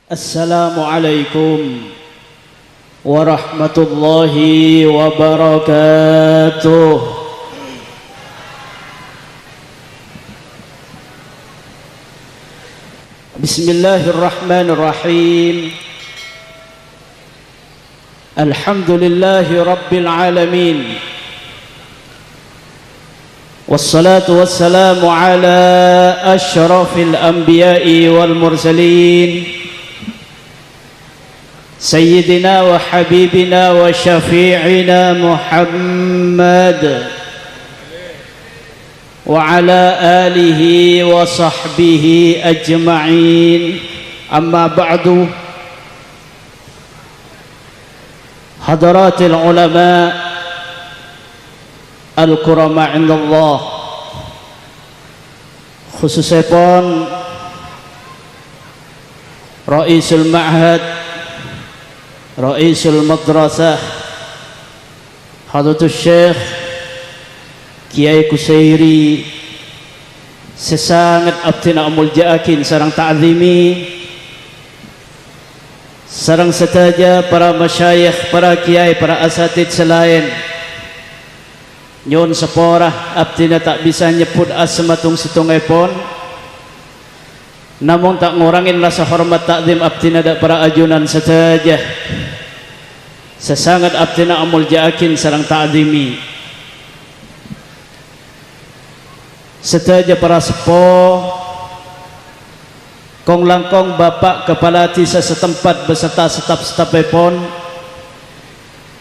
Assalamualaikum warahmatullahi wabarakatuh. Bismillahirrahmanirrahim. Alhamdulillahi rabbil alamin. Wassalatu wassalamu ala asyrafil anbiya'i wal mursalin Sayyidina wa habibina wa syafi'ina Muhammad wa ala alihi wa sahbihi ajma'in. Amma ba'du. Hadaratil ulama al-kurama indallah, khususipun Raisul Ma'had, Raisul Madrasah, Hadratus Syekh Kiai Kusairi, sesangat abdina muljaakin sareng ta'zimi, sareng setaja para masyayikh, para kiai, para asatid selain nyon seporah abdina tak bisa nyebut asmatung situngipun, namun tak ngurangin rasa hormat takzim abdina dak para ajunan setaja, sesangat abdina muljaakin sareng ta'zimi, setaja para sepuh, kong langkong bapak kepala desa setempat beserta staf-stafipun,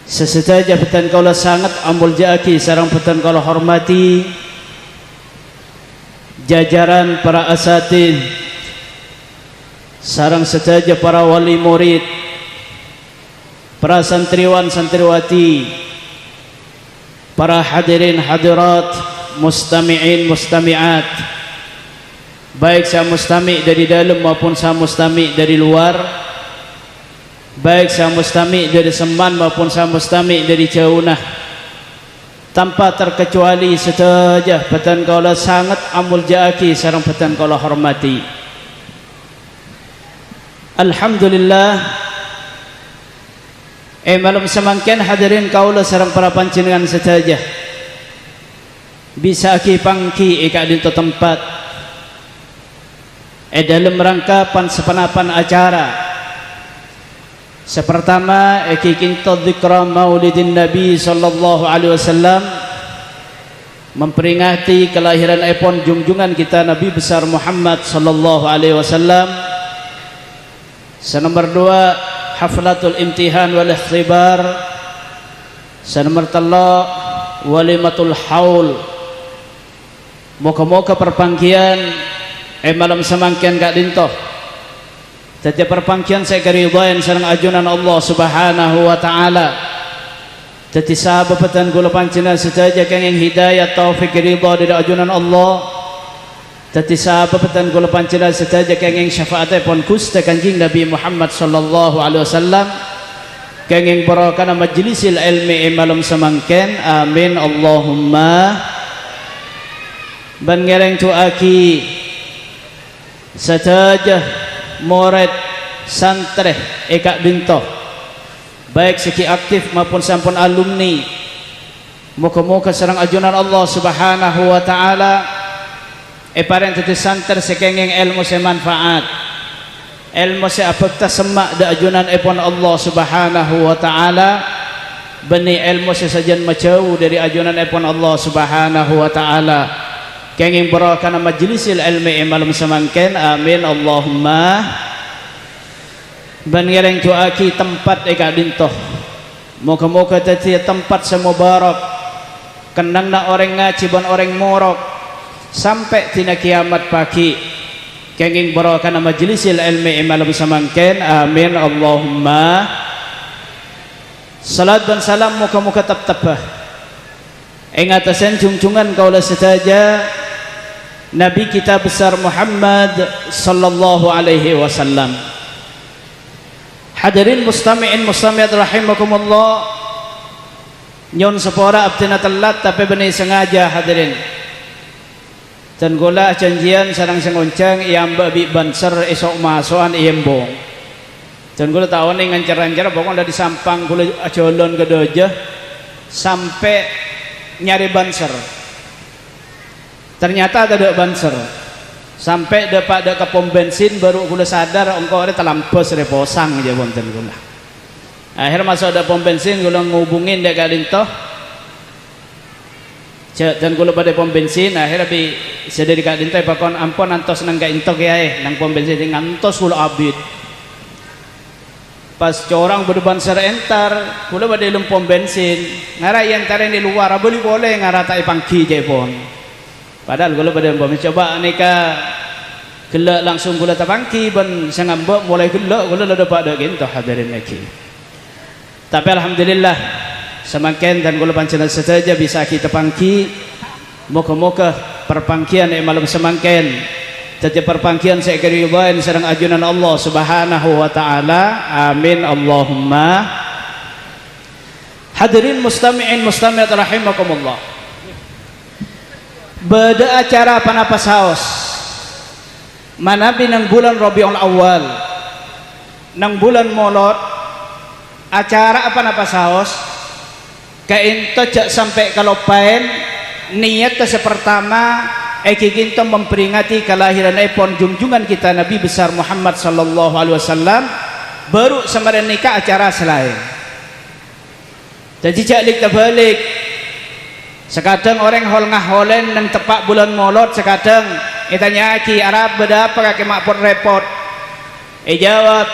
sesetaja petan kaula sangat muljaki sareng petan kaula hormati jajaran para asatid, sareng setaja para wali murid, para santriwan santriwati, para hadirin hadirat, mustami'in mustami'at, baik saya mustami' dari dalam maupun saya mustami' dari luar, baik saya mustami' dari Seman maupun saya mustami' dari Jaunah, tanpa terkecuali setaja petan kaula sangat muljaki sareng petan kaula hormati. Alhamdulillah, malam semangken hadirin kaula sareng para panjenengan setaja bisa ki pangki ika dinto tempat dalam rangka sepenapan acara. Sepertama kinto dzikra maulidin Nabi sallallahu alaihi wasallam, memperingati kelahiran ipun junjungan kita Nabi besar Muhammad sallallahu alaihi wasallam. Senomor 2 haflatul imtihan wal ikhtibar. Senomor 3 walimatul haul. Moga-moga perpanggian malam semangkian gak dintoh jadi perpanggian saya keridhaan sareng ajunan Allah subhanahu wa ta'ala. Jadi sahabatan kula panjenengan sedaya kenging hidayah taufik ridha dari ajunan Allah. Jadi sahabatan kula panjenengan sedaya kenging syafaatipun Gusti Kanjeng Nabi Muhammad sallallahu alaihi wasallam, kenging barakah majlisil ilmi malam semangken. Amin Allahumma. Ban ngereng tuaki setaja murid santreh eka bintoh, baik segi aktif maupun sampun alumni, moga-moga sareng ajunan Allah subhanahu wa ta'ala pareng tadi santer sekenging ilmu semanfaat, ilmu seabekta semak da ajunan ipun Allah subhanahu wa ta'ala, benih ilmu sesajan majauh dari ajunan ipun Allah subhanahu wa ta'ala, kenging barakah majlisil ilmi malam semangken. Amin Allahumma. Ban ngereng doaki tempat eka dintoh, moga-moga dadi tempat semubarak, kenangna orang ngaji ban orang morok sampai dina kiamat pagi, kenging barakah majlisil ilmi malam semangken. Amin Allahumma. Salat dan salam moga-moga tetap ing atasen junjungan kaula sedaya Nabi kita besar Muhammad sallallahu alaihi wasallam. Hadirin mustami'in mustami'at rahimakumullah, nyon sepora abdina telat tapi benih sengaja hadirin. Dan gula janjian sarang sengoncang iamba bi banser esok masuan iembong. Dan kula tahu nih ngancer-ngancer pokoknya di sampang kula jalan ke doja sampai nyari banser. Ternyata ada banser. Sampai dapat ke pom bensin baru kula sadar engkau ada terlampau reposang aja wonten kula. Akhir masuk ada pom bensin kula ngubungin dek kalintoh. Dan kula pada pom bensin akhirnya bi sedari kalintoh pakon ampun antos nang kaintok ya nang pom bensin ngantos kula abid. Pas corang berdeban serentar kula pada dalam pom bensin ngara yang tarik di luar boleh ngara tak pangki jepon padahal kula pada pom bensin coba nika gelak langsung kula tapangki ben sangambok mulai gelak kula dapat ada gitu hadirin lagi tapi alhamdulillah semakin dan kula pancen saja bisa kita pangki moga-moga perpangkian malam semakin jadi perpangkian saya kiribain sedang ajunan Allah subhanahu wa ta'ala amin Allahumma. Hadirin mustami'in mustami'at rahimakumullah, beda acara panapas haus manabi nang bulan Rabiul Awal nang bulan Maulud acara apa napas haus kain tojak sampai kalopain niat sepertama kita memperingati kelahiran ipon junjungan kita Nabi besar Muhammad sallallahu alaihi wasallam baru semarin nikah acara selain jadi jalik terbalik sekadang orang hol ngaholen nang tepak bulan Maulud sekadang itanya ki Arab beda apa kaki makpur repot jawab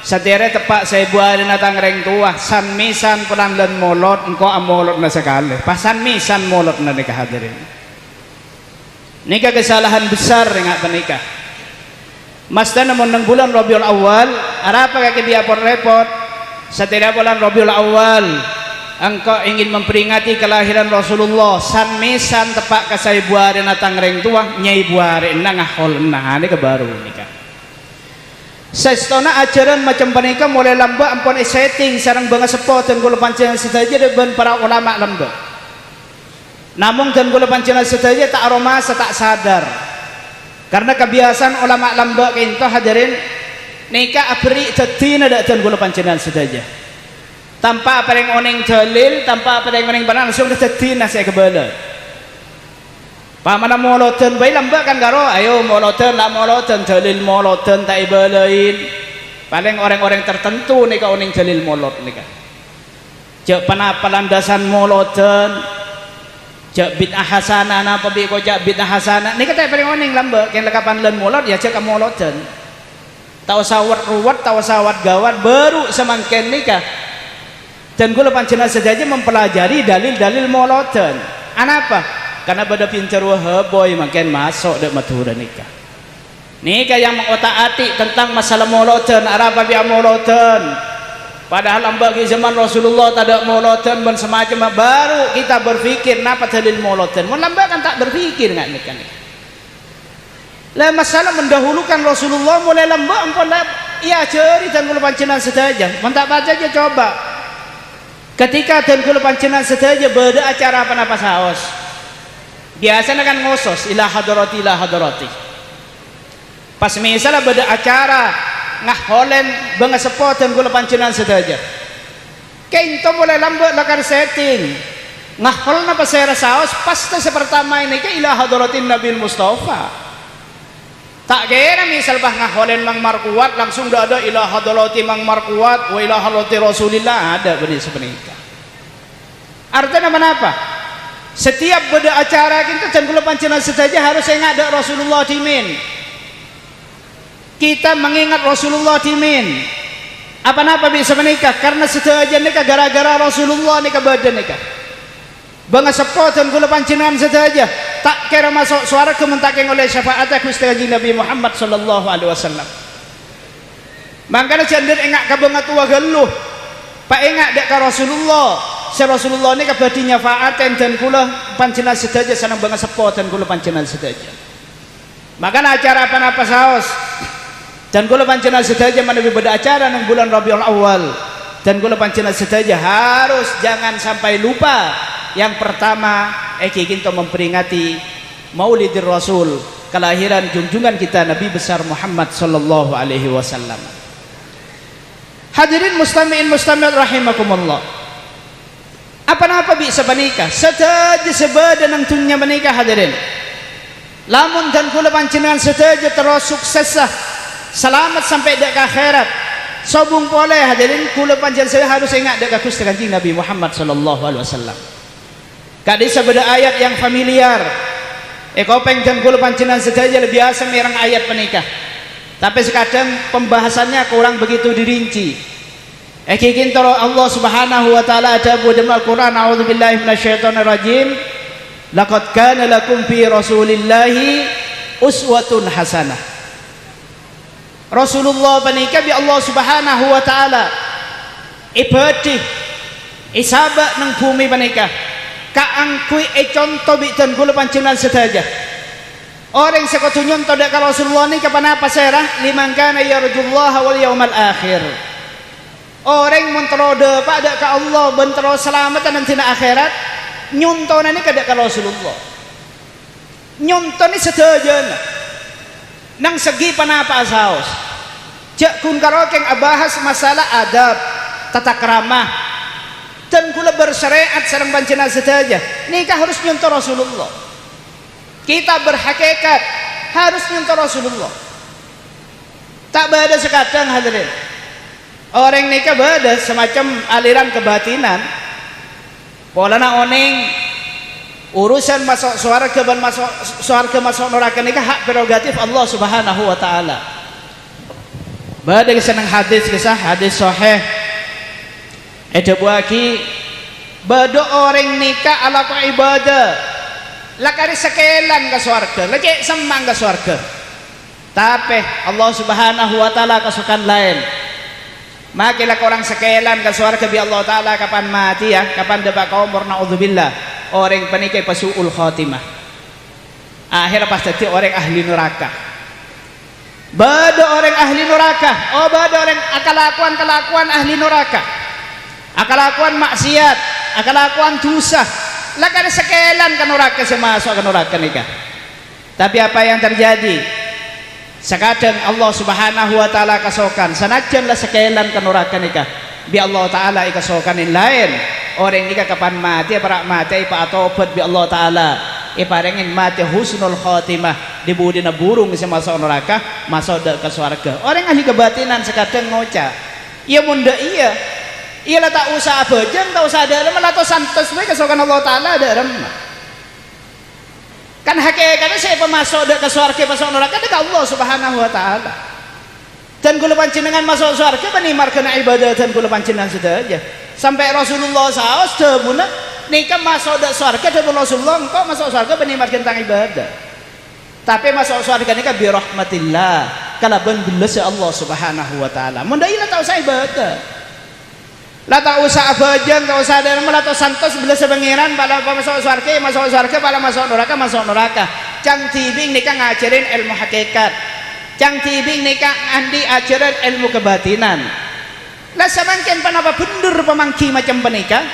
sadere tepak saya buah dan datang reng tua san misan pelan Maulud engkau amolud na sekali pasan misan Maulud na nikah hadirin nikah kesalahan besar enggak menikah. Masda namun nang bulan Rabiul Awal, apa kaki dia repot? Setiap bulan Rabiul Awal, engkau ingin memperingati kelahiran Rasulullah. San misan tepak kasai buare natang reng tua, nyai buare nangahol nah ini kebaru nikah. Sestona ajaran macam panika mulai lamba ampun setting sarang bangga sepot dan gula pancen saja dengan para ulama lamba. Namun dan gula pancena saja tak aroma tak sadar karena kebiasaan ulama lamba kinto hadirin nikah abri tetina dak dan gula pancena saja tanpa apa yang oning dalil tanpa apa yang oning benar langsung tetina saya kebala pamana moloten bayi lamba kan garo ayo moloten nak moloten dalil moloten tak ibalain paling orang-orang tertentu nikah oning dalil molot nikah jak penapalandasan moloten jak bid'ah hasanah apa bi ko jak bid'ah hasanah ni kata paling oning lamba ken lekapan len molot ya cek moloten tau sawat ruwat tau sawat gawat baru semangken nikah dan gula pancena saja mempelajari dalil-dalil moloten anapa karena pada pincar wahaboy makin masuk dak matura nikah nikah yang mengotak-atik tentang masalah moloten apa bi moloten padahal bagi zaman Rasulullah tak ada moloten dan semacam baru kita berpikir napa dalil moloten mun lamba kan tak berpikir enggak nikah lah masalah mendahulukan Rasulullah mulai lamba ampun iya ceri dan kula pancenan saja mentak baca aja coba ketika dan kula pancenan saja beda acara apa napa saos biasanya kan ngosos ila hadrati pas misalnya beda acara ngaholen bangga sepot dan gula pancenan saja kento mulai lambat lakan setting ngahol na pasera saos pasta sa pertama ini ke ila hadratin Nabi Mustafa tak kira misal bah ngaholen mang markuat langsung dah ada ila hadrati mang markuat wa ila hadrati Rasulillah ada benih sepenika artinya apa setiap beda acara kita dan gula pancenan saja harus ingat ada Rasulullah dimin kita mengingat Rasulullah dimin apa-apa bisa menikah karena setuju nikah gara-gara Rasulullah nikah badan nikah bangga sepot dan gula pancenan saja tak kira masuk suara kementakeng oleh syafaat Gusti Nabi Muhammad sallallahu alaihi wasallam makanya jangan ingat ka bangga tua geluh pak ingat dek ka Rasulullah Rasulullah nikah badinya faaten dan gula pancenan saja senang bangga sepot dan gula pancenan saja makanya acara apa-apa saos dan gula pancena saja mana beda acara nang bulan Rabiul Awal dan gula pancena saja harus jangan sampai lupa yang pertama kita memperingati Maulidir Rasul kelahiran junjungan kita Nabi besar Muhammad sallallahu alaihi wasallam Hadirin mustami'in mustami'at rahimakumullah. Apa-apa bisa menikah setaja sebada nang tunya menikah hadirin. Lamun dan kula panjenengan setaja terus sukses selamat sampai dek akhirat. Sobung boleh hadirin kula panjenengan saya harus ingat dek Gusti Kanjeng Nabi Muhammad sallallahu alaihi wasallam. Kadi sabada ayat yang familiar. Kopeng dan kula panjenengan setaja lebih biasa merang ayat menikah. Tapi sekadang pembahasannya kurang begitu dirinci. Kikin taro Allah Subhanahu wa taala ada dalam Al-Qur'an, a'udzubillahi minasyaitonir rajim. Laqad kana lakum fi Rasulillahi uswatun hasanah. Rasulullah panika bi Allah Subhanahu wa taala ibadih isabak nang bumi panika kaangkui contoh bi tan kula panjenengan sedaja. Orang sekotu nyontoh dak Rasulullah ni kapan apa serah liman kana yarjullaha wal yaumal akhir. Orang menterode pada ke Allah bentero selamat dan tina akhirat nyontoh ni kada ke Rasulullah. Nyontoh ni sedaja nang segi panapa saos. Jak kun karokeng abahas masalah adab tata krama dan kula bersyariat sareng panjenengan sedaja. Nikah harus nyontoh Rasulullah. Kita berhakikat harus nyontoh Rasulullah. Tak beda sekadang hadirin. Orang nikah beda semacam aliran kebatinan. Polana oning urusan masuk surga dan masuk surga masuk neraka nikah hak prerogatif Allah Subhanahu wa taala. Beda senang kisah hadis sahih. Ada buaki beda orang nikah ala ka ibadah. Lakari sekelan ke surga, lagi semang ke surga. Tapi Allah Subhanahu wa taala kasukan lain. Makilah orang sekelan ke surga bi Allah taala kapan mati ya, kapan debak umur naudzubillah. Orang penikai pasuul khatimah. Akhir pas jadi orang ahli neraka. Bada orang ahli neraka. Oh bada orang kelakuan ahli neraka. Kelakuan maksiat, kelakuan dosa. Lakar sekelan ke neraka semasuk ke neraka nikah. Tapi apa yang terjadi? Sekadang Allah Subhanahu wa taala kasokan sanajanlah sekelan ke neraka nikah bi Allah taala ikasokanin lain orang nikah kapan mati para mati pa atobat bi Allah taala iparengin mati husnul khatimah dibudina burung si masuk neraka masuk ke surga. Orang ahli kebatinan sekadang ngoca iya munda iya lah tak usah bejeng tak usah ada malah to santos we kasokan Allah taala ada remah. Kan hakikatnya saya pemasuk ke surga masuk neraka dekat Allah Subhanahu wa taala. Dan kula panjenengan masuk surga benimar kena ibadah dan kula panjenengan sedaja. Sampai Rasulullah saos debuna nikah masuk ke surga dan Rasulullah engkau masuk surga benimar tentang ibadah. Tapi masuk surga nikah bi rahmatillah kala ben belas Allah Subhanahu wa taala. Mun dai tak usah ibadah. Lah tak usah abajang, tak usah ada malah to santos belas pangeran pada masuk surga pada masuk neraka. Cang tibing nikah ngajarin ilmu hakikat. Cang tibing nikah andi ajaran ilmu kebatinan. Lah samangken panapa bendur pemangki macam penikah?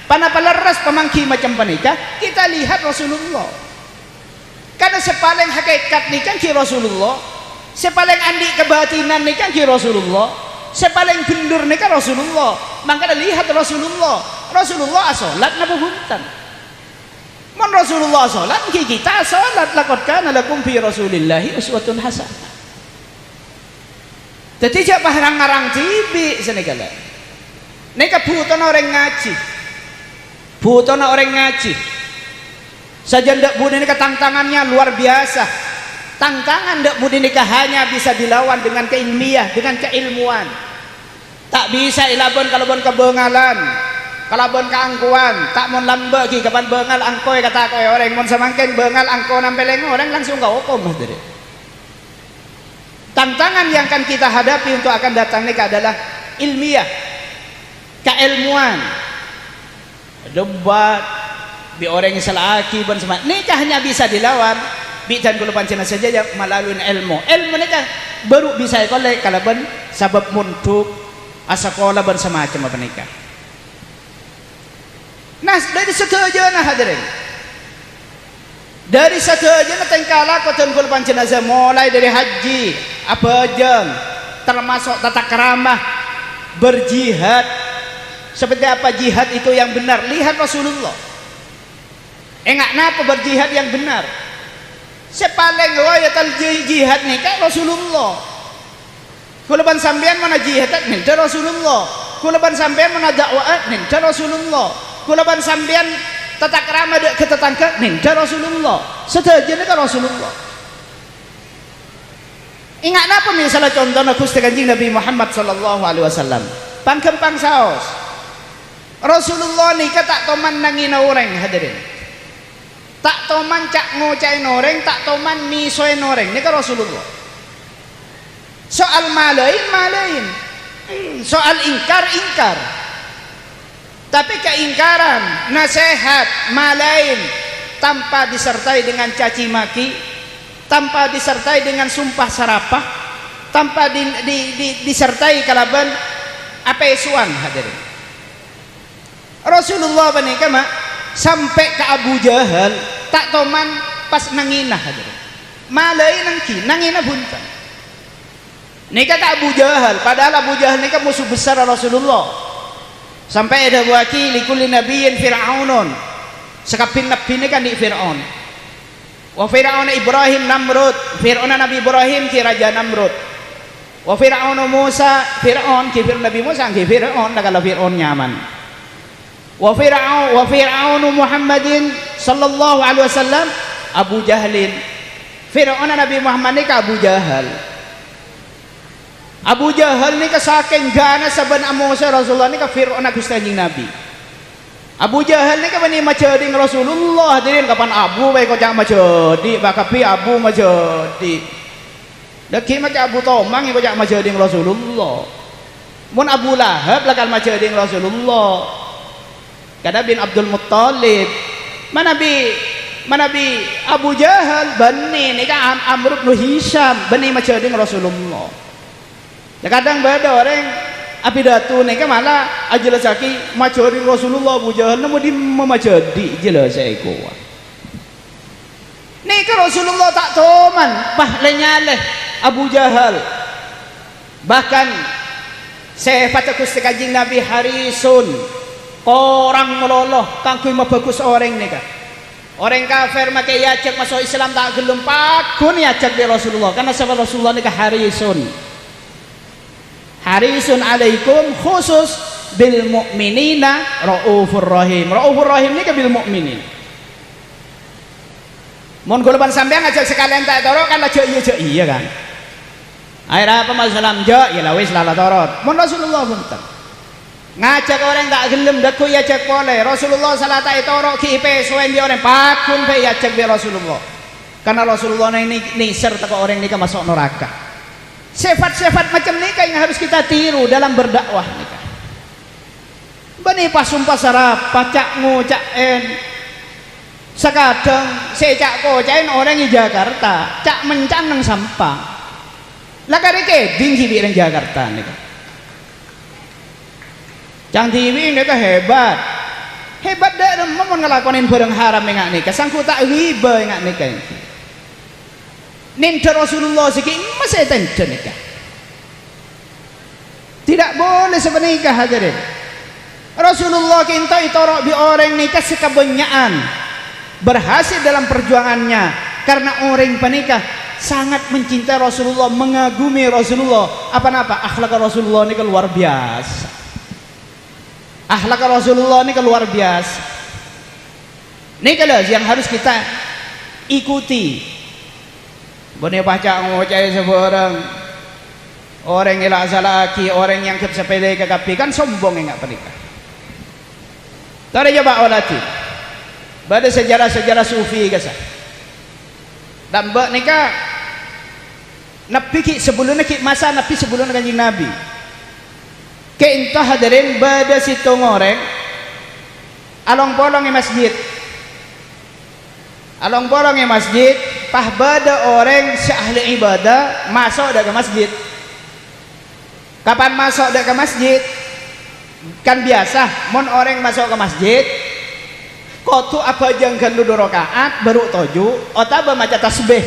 Panapa leres pemangki macam penikah? Kita lihat Rasulullah. Karena sepaling hakikat nikah ki Rasulullah. Sepaling andi kebatinan nikah ki Rasulullah. Sepaling bendur nikah Rasulullah. Maka lihat Rasulullah asolat nabuhuntan. Man Rasulullah asolat kita asolat laqad kana lakum fi Rasulillahi uswatun hasanah. Jadi siapa ngarang tibi senegala. Nikah butona orang ngaji. Butona orang ngaji. Saja ndak budi nikah tantangannya luar biasa. Tantangan ndak budi nikah hanya bisa dilawan dengan keilmiah, dengan keilmuan. Tak bisa ilabon kalabon kebengalan, kalabon keangkuan, tak mon lamba ki kapan bengal angkoy kata koy orang mon samangken bengal angko nampeleng orang langsung ka hukum Mas Dede. Tantangan yang akan kita hadapi untuk akan datang nikah adalah ilmiah, keilmuan, debat, bi orang yang salah akibat sama nikah hanya bisa dilawan bi dan kula panjenengan saja yang melalui ilmu nikah baru bisa oleh kalaban sabab muntuk asakola bersama macam apa nikah. Nah dari setujuan hadirin, dari setujuan tengkala koten kul panjenazah mulai dari haji apa jeng termasuk tata keramah berjihad. Seperti apa jihad itu yang benar? Lihat Rasulullah. Napa berjihad yang benar? Sepaling royatal jihad nih kan Rasulullah. Kulaban sampean mana jihad nih Rasulullah. Kulaban sampean mana dakwah nih Rasulullah. Kulaban sampean tata krama ke tetangga nih Rasulullah. Setajane kan Rasulullah. Ingat apa misalnya contohnya Gusti Kanjeng Nabi Muhammad sallallahu alaihi wasallam. Pangkempang saos. Rasulullah nih tak toman nangin orang hadirin. Tak toman cak ngocain orang, tak toman misoin orang. Ini kan Rasulullah. Soal malain. Soal ingkar. Tapi keingkaran, nasihat, malain tanpa disertai dengan caci maki, tanpa disertai dengan sumpah serapah, tanpa disertai kalaban apesuan hadirin. Rasulullah menikah sampai ke Abu Jahal tak toman pas nanginah hadirin. Malai nanginah buntan. Nikah ke Abu Jahal, padahal Abu Jahal nikah musuh besar Rasulullah. Sampai ada wakil kulli nabiyyin fir'aunun. Sekapin nabi ini kan di Fir'aun. Wa fir'aun Ibrahim Namrud. Fir'aun Nabi Ibrahim ki raja Namrud. Wa fir'aun Musa Fir'aun ki Nabi Musa ki Fir'aun kalau Fir'aun nyaman. Wa fir'aun Muhammadin sallallahu alaihi wasallam Abu Jahlin. Fir'aun Nabi Muhammad ni ka Abu Jahal. Abu Jahal ni saking gana saban amosa Rasulullah ni ka Fir'aun Gusti Kanjeng Nabi. Abu Jahal ni bani macading Rasulullah hadirin kapan Abu bae kok jak macadi bakapi Abu macadi. Daki macam Abu Tomang kok jak macading Rasulullah. Mun Abu Lahab lakal macading Rasulullah. Kada bin Abdul Muttalib. Manabi Abu Jahal bani ni ka Amr bin Hisham bani macading Rasulullah. Kadang beda orang api datu nih kan malah ajelas lagi macari Rasulullah Abu Jahal namun di memacadi jelas saya kuat. Nih kan Rasulullah tak toman lenyaleh Abu Jahal. Bahkan saya baca Gusti Kanjeng Nabi harisun orang meloloh kangkui bagus orang nih kan. Orang kafir makai yacak masuk Islam tak gelem pakun yacak di Rasulullah karena sebab Rasulullah nih harisun alaikum khusus bil mu'minina raufur rahim. Raufur rahim ni ke bil mu'minin. Mun gulaban sampean ngajak sekalian tak toro kan aja iya kan. Air apa masalah ja ya wis lala torot. Mun Rasulullah bunten. Ngajak orang tak gelem deku ya cek boleh. Rasulullah salah tak toro ki pe soen di orang pakun pe ya cek bi Rasulullah. Karena Rasulullah ini nisar teko orang ni ke masuk neraka. Sifat-sifat macam nikah yang harus kita tiru dalam berdakwah nikah. Bani pasumpah sarap, pacak ngucain. Sekadang secak kocain orang di Jakarta, cak mencan nang sampah. Lah kare keding hibi nang Jakarta nikah. Cang TV nikah hebat. Hebat dak mun ngelakonin barang haram ngak nikah, sangku tak riba ngak nikah. Ninta Rasulullah sikit masih tenten nikah. Tidak boleh sebenikah hadirin. Rasulullah kita itorok bi orang nikah sekabenyaan berhasil dalam perjuangannya karena orang penikah sangat mencintai Rasulullah, mengagumi Rasulullah. Apa akhlak Rasulullah ini luar biasa. Akhlak Rasulullah ini luar biasa. Ini kalau yang harus kita ikuti. Boleh baca ngocai seorang orang yang laki orang yang sepele kekapi kan sombong enggak pernikah. Tadi coba olati. Pada sejarah-sejarah sufi kasar. Dan mbak nikah nabi ki sebelumnya ki masa nabi sebelum Kanjeng Nabi. Ke entah hadirin pada situ ngoreng along-bolong di masjid. Along-bolong di masjid pah bada orang seahli ibadah masuk ke masjid. Kapan masuk ke masjid? Kan biasa, mon orang masuk ke masjid, kotu apa jangkan duduk rakaat baru toju, atau baca tasbih.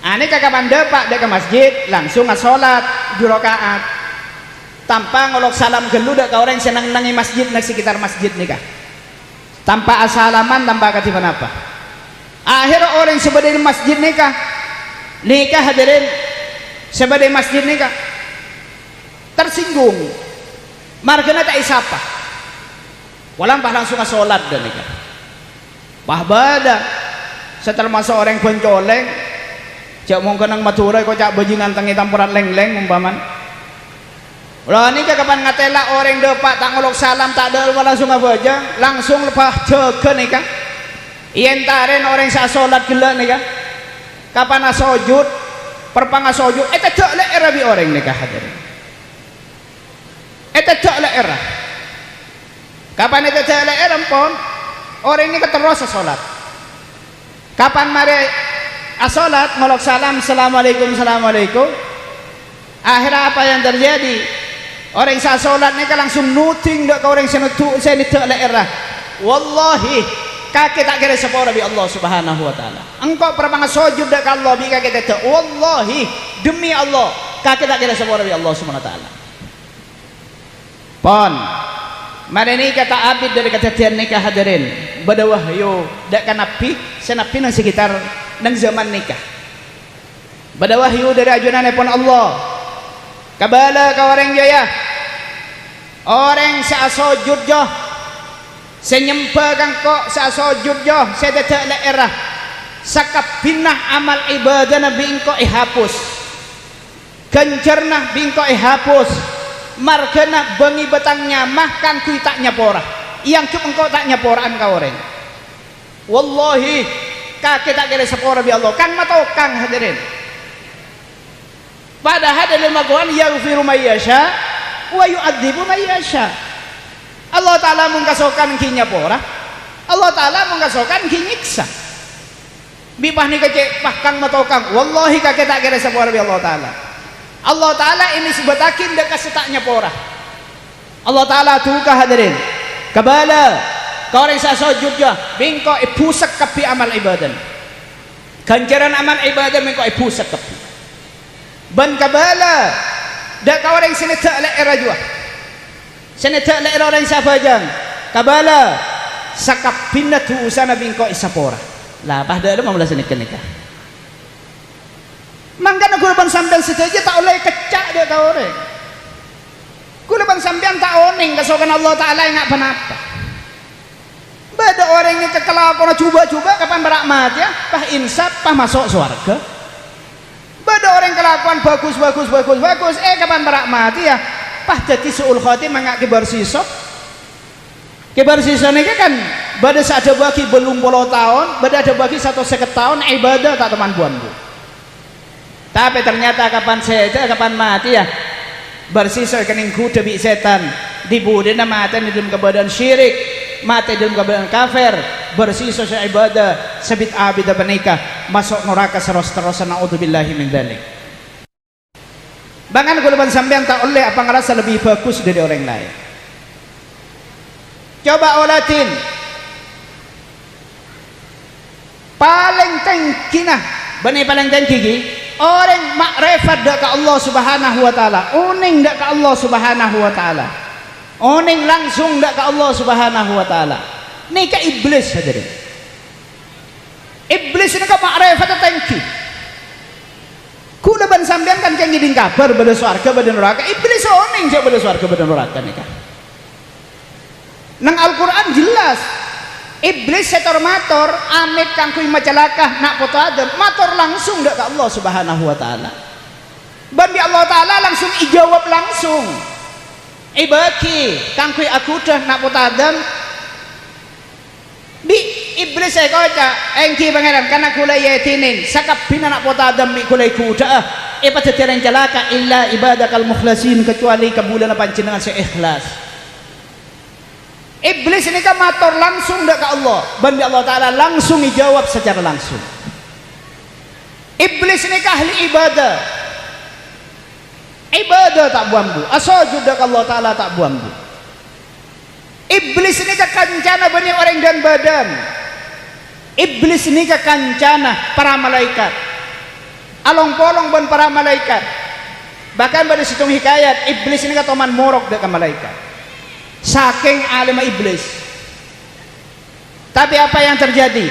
Ini kapan dapat ke masjid langsung sholat 2 rakaat. tanpa ngolok salam gelu dak ka orang senang nangi masjid nak sekitar masjid nikah tanpa asalaman tanpa katipan apa akhir orang sebagai masjid nikah hadirin sebagai masjid nikah tersinggung margana tak isapa walam pah langsung sholat dan nikah pah bada setelah masuk orang pencoleng cak mungkin nang matura kok cak bajingan tangi tampuran leng-leng umpaman lah ini kapan ngatela orang depak tak ngolok salam tak ada langsung apa aja langsung lepas jaga nih kan ientaren orang sa sholat gila nih kan kapan asojud perpang asojud tak le era bi orang nih kah hadirin tak le era kapan tak le era pun orang ini keterus sholat kapan mari asolat ngolok salam assalamualaikum assalamualaikum akhirnya apa yang terjadi orang saat sholat ni kan langsung nuting dak orang saya ni tak leerah wallahi kaki tak kira sepora bi Allah subhanahu wa ta'ala engkau pernah sujud dak Allah bi kaki tak wallahi demi Allah kaki tak kira sepora bi Allah subhanahu wa ta'ala pon mari ni kata abid dari kejadian nikah hadirin badawah yo dak kan napi senapi nang sekitar nang zaman nikah badawah yo dari ajunan pun Allah kabala ka orang jaya orang sa sujud jo senyembah kang kok sa sujud jo saya tak leerah sakap pinah amal ibadah nabi engko ihapus kencerna bingko ihapus margana bengi betangnya mah kan kui tak nyapora yang cup engkau tak nyaporaan kau orang wallahi kaki tak kira sepora bi Allah kan matokang hadirin padahal dalam Al-Quran yaghfiru may yasha wa yu'adzibu may yasha Allah Ta'ala mengkasokan kinya pora Allah Ta'ala mengkasokan kinyiksa bipah ni kecek pahkang matokang wallahi kakek tak kira sepora bi Allah Ta'ala Allah Ta'ala ini sebetakin dekat setaknya pora Allah Ta'ala tukah hadirin kabala kau orang sa sujud jo bingko ipusak kapi amal ibadah kancaran amal ibadah bingko ipusak kapi ban kabala dak kau orang sini tak le era jua sini tak le orang siapa jang kabala sakap pindah tu usana bingko isapora lah bah dak ada mamula sini kenikah mangkana kurban sampean saja tak oleh kecak dia kau orang kurban sampean tak oning kasokan Allah Ta'ala ingat penapa beda orang ini kekelakuan coba-coba kapan berakmat ya pah insaf pah masuk surga beda orang kelakuan bagus kapan berakmat ya pah jadi suul khotimah ngak kibar sisok ini kan beda saja bagi belum puluh tahun beda ada bagi 150 tahun ibadah tak teman buanmu tapi ternyata kapan mati ya bersisok kening kuda bi setan dibudin mati di dalam kebadan syirik mati dalam kebadan kafir bersisok ibadah sebit abid menikah masuk neraka terus-terusan naudzubillahi min dzalik bangan gulban sampean tak oleh apa ngerasa lebih bagus dari orang lain coba olatin paling tinggi nah bani paling tinggi orang makrifat dak ka Allah subhanahu wa ta'ala uning dak ka Allah subhanahu wa ta'ala uning langsung dak ka Allah subhanahu wa ta'ala ni ka iblis hadirin iblis ini ka makrifat tinggi kuda ban sampean kan kang ngiding kabar bada swarga bada neraka iblis uning je bada swarga bada neraka nikah nang Al-Quran jelas iblis setor mator amit kang kui macalakah nak foto Adam mator langsung dak ke Allah subhanahu wa ta'ala bandi Allah ta'ala langsung ijawab langsung ibaki kang kui aku dah nak foto Adam di iblis saya kocak engki pangeran karena kulai yatinin sakap bina nak foto Adam mi kulai kuda pada tiang jalaka illa ibadakal mukhlasin kecuali kebulan panjenengan seikhlas iblis ini kan matur langsung dak ke Allah bandi Allah Ta'ala langsung dijawab secara langsung iblis ini kan ahli ibadah tak buambu asujud dak Allah Ta'ala tak buambu iblis ini kan kancana bani orang dan badan iblis ini kan kancana para malaikat along polong ban para malaikat Bahkan pada situng hikayat iblis ini kata man morok dekat malaikat. Saking alim iblis. Tapi apa yang terjadi?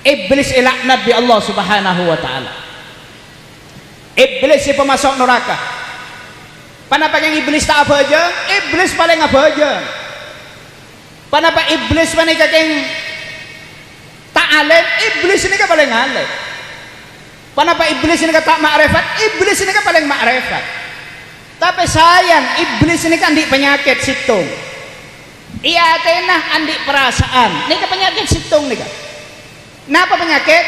Iblis ilaknat di Allah Subhanahu wa taala. Iblis si pemasok neraka. Kenapa yang iblis tak apa aja? Iblis paling apa aja? Kenapa iblis menikah yang tak alim? Iblis ini kan paling alim. Kenapa iblis ini kan tak makrifat? Iblis ini kan paling makrifat. Tapi sayang, iblis ini kan di penyakit situng. Iya tenah andi perasaan. Ini kan penyakit situng nih kan. Napa penyakit?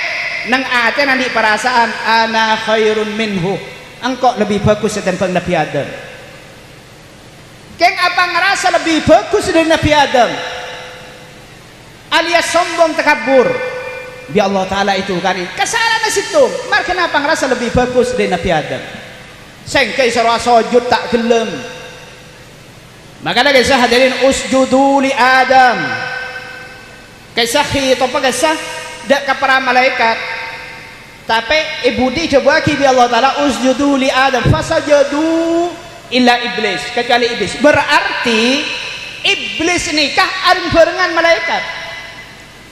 Nang ate andi perasaan ana khairun minhu. Engkau lebih bagus daripada Nabi Adam. Keng apa ngerasa lebih bagus dari Nabi Adam? Alias sombong takabur. Bi Allah Ta'ala itu kan kesalahan situ. Mar kenapa ngerasa lebih bagus dari Nabi Adam? Sengkai sarwa sujud tak gelem. Makanya kisah hadirin usjudu li Adam. Kisah itu apa kisah? Dak ke para malaikat. Tapi ibu di coba ki bi Allah Ta'ala usjudu li Adam fasajadu illa iblis, kecuali iblis. Berarti iblis nikah arim barengan malaikat.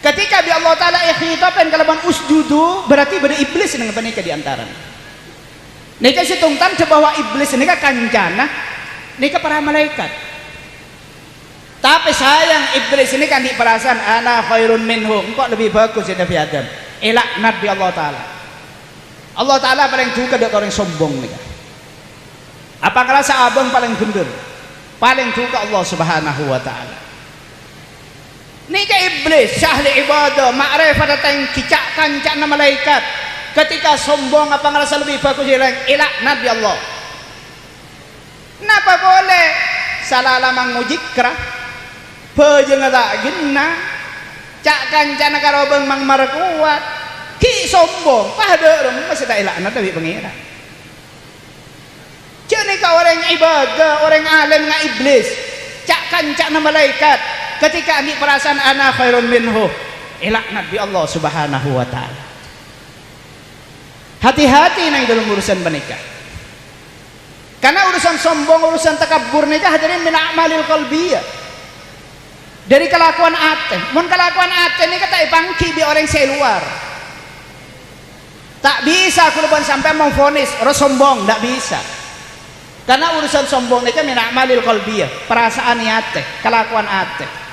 Ketika bi Allah Ta'ala ikhitapan kalaban usjudu, berarti pada iblis yang menikah di antara. Nikah situngtan bahwa iblis nikah kancana, nikah para malaikat. Tapi sayang iblis ini kan di perasaan ana khairun minhu, engkau lebih bagus dari Nabi Adam. Ilaknat bi Allah Ta'ala. Allah Ta'ala paling suka dengan orang sombong nikah. Apa ngerasa abang paling bener? Paling suka Allah Subhanahu wa Ta'ala. Nika iblis syahli ibadah ma'rifat datang kicak kancak na malaikat. Ketika sombong apa ngerasa lebih bagus ilaknat bi Allah. Napa boleh salah lamang mujikra pejeng tak gina cak kancak na karobeng mang markuat ki sombong pada masih tak ilaknat tapi pengira. Jadi kau orang ibadah, orang alim dengan iblis, cak kancak na malaikat. Ketika ini perasaan ana khairun minhu, ilaknat bi Allah Subhanahu wa Ta'ala. Hati-hati nang dalam urusan menikah. Karena urusan sombong, urusan takabur nikah hadirin min a'malil qalbiyah. Dari kelakuan ate. Mun kelakuan ate nikah tak ipangki bi orang seluar. Tak bisa kuluban sampai memvonis orang sombong, tak bisa. Karena urusan sombong nikah min a'malil qalbiyah, perasaan ate, kelakuan ate.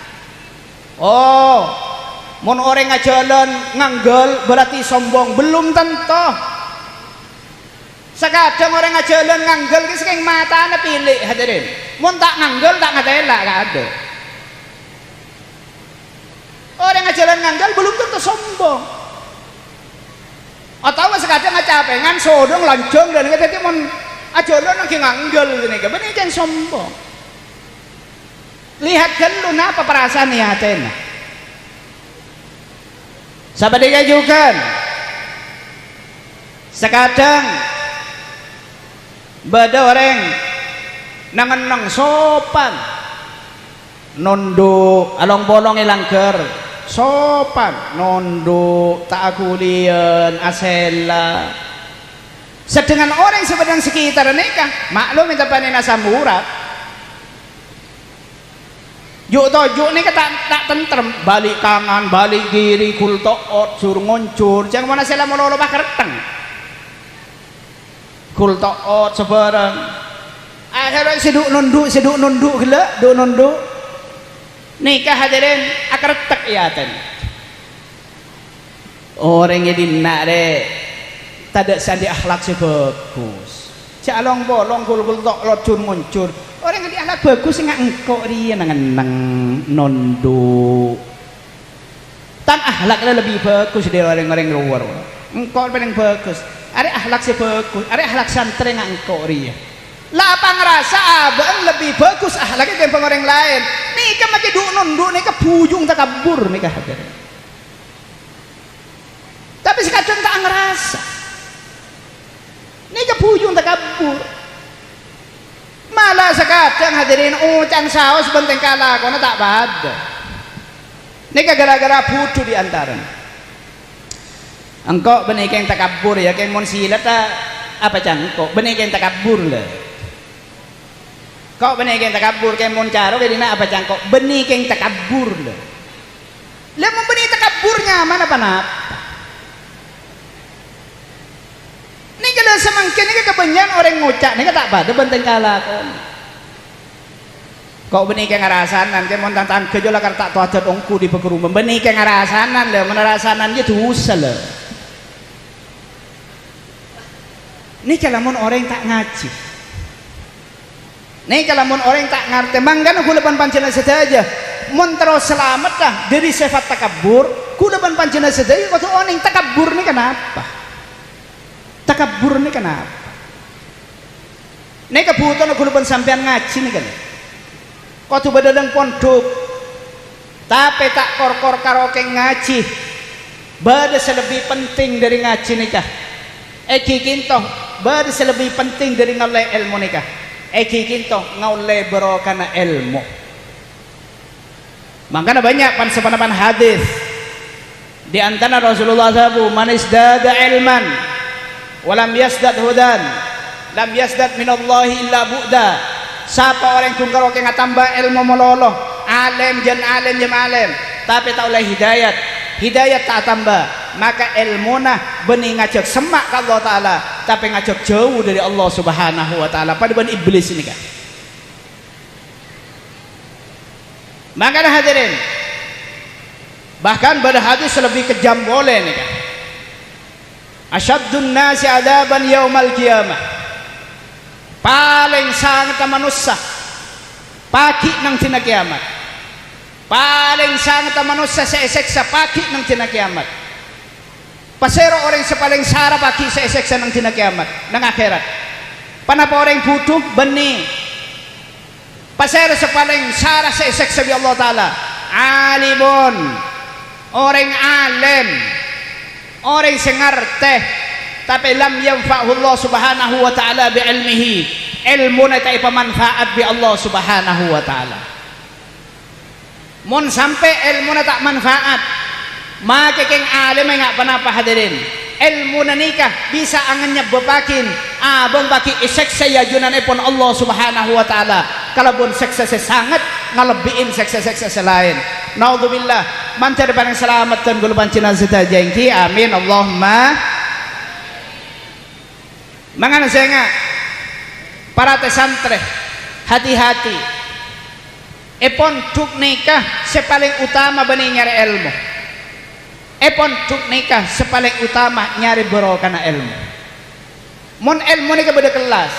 Oh, mun orang ngajalan nganggal berarti sombong, belum tentu. Sekadang orang ngajalan nganggal ki saking matane pilih hadirin. Mun tak nganggal tak ngadela gak ada. Orang ngajalan nganggal belum tentu sombong. Atau sekadang ngacapengan sodong lancung dan dadi mun ajalan lagi nganggal ini kan bener jangan sombong. Lihat dulu apa perasaan ya Athena. Sahabat dikajukan sekadang bada orang nangan sopan nondo along bolong ilangker sopan nondo tak akulian asela. Sedangkan orang sedang sekitar nikah maklum minta panen asam urat. Yuk tojuk ni tak tentrem balik kanan balik kiri kultoot suruh ngoncur jangan mana sela mololo bakar teng kultoot sebarang akhirnya seduk nunduk gila duk nunduk nikah hadirin akar tek ya ten orang yang dinak deh tak ada sandi akhlak sebagus calong bolong kultoot cur ngoncur orang yang diakhlak bagus nggak engkau dia nang nondo tan akhlaknya lebih bagus dari orang-orang luar engkau paling bagus ada akhlak sih bagus ada akhlak santri nggak engkau dia lah apa ngerasa abang lebih bagus akhlaknya daripada orang lain nikah makin duk nondo nikah bujung tak kabur nikah tapi sekadang tak ngerasa nikah bujung tak kabur. Malah sekadang hadirin ucan saus benteng kalah kono tak pada. Nika gara-gara budu di antara. Engkau benih yang takabur ya, yang mon silat apa cangkok benih yang takabur lah kok benih yang takabur kayak moncaro bedina apa cangkok benih yang takabur lah mau benih takaburnya mana panap ini kalau semangkin ini kebanyakan orang ngucap ini tak pada benteng kalah kok benih kayak ngarasanan kayak montang tangke jola karena tak tuacat ongku di pekerumah benih kayak ngarasanan lah menerasanan dia dosa lah ini kalau orang tak ngaji ini kalau orang tak ngerti manggan kulaban pancena saja mun terus selamat dah dari sifat takabur kulaban pancena saja kau orang takabur ini kenapa takabur ini kenapa ini kebutuhan kulaban sampean ngaji nih kan kau tuh badadang pondok tapi tak kor-kor karaoke ngaji bada selebih penting dari ngaji nikah eki kintoh bada selebih penting dari ngoleh ilmu nikah eki kintoh ngoleh berokana ilmu makanya banyak pan hadis di antara Rasulullah SAW man isdada ilman walam yasdad hudan lam yasdad minallahi illa bu'da siapa orang yang karaoke ngatambah ilmu meloloh alim jan alim tapi tak oleh hidayat tak tambah maka ilmunah benih ngajak semak ke Allah Ta'ala tapi ngajak jauh dari Allah Subhanahu Wa Ta'ala pada ben iblis ini kan makanya hadirin bahkan pada hadis lebih kejam boleh nih kan asyaddun nasi adaban yaumal qiyamah paling sangat manusia pagi nang tina kiamat paling sangat manusia seseksa pagi nang tina kiamat pasero orang sepaling sara pagi seseksa nang tina kiamat nang akhirat panapa orang butuh benih pasero sepaling sara seseksa bi Allah Ta'ala alimun orang alim orang sengarteh tapi lam yanfa'hu Allah Subhanahu Wa Ta'ala bi ilmihi ilmu na tay pamanfaat bi Allah Subhanahu Wa Ta'ala mun sampai ilmu na tak manfaat maka keng alim nga panapa hadirin ilmu na nikah bisa angannya bepakin abang baki iseksa yajunan ipon Allah Subhanahu Wa Ta'ala kalau pun seksa sangat ngalebiin seksa selain naudzubillah mancar barang selamat dan gulupan cinan seta jengki amin Allahumma mangana saya para tesantre hati-hati epon tuk nikah sepaling utama benih nyari ilmu epon tuk nikah sepaling utama nyari berokana ilmu mon ilmu nikah beda kelas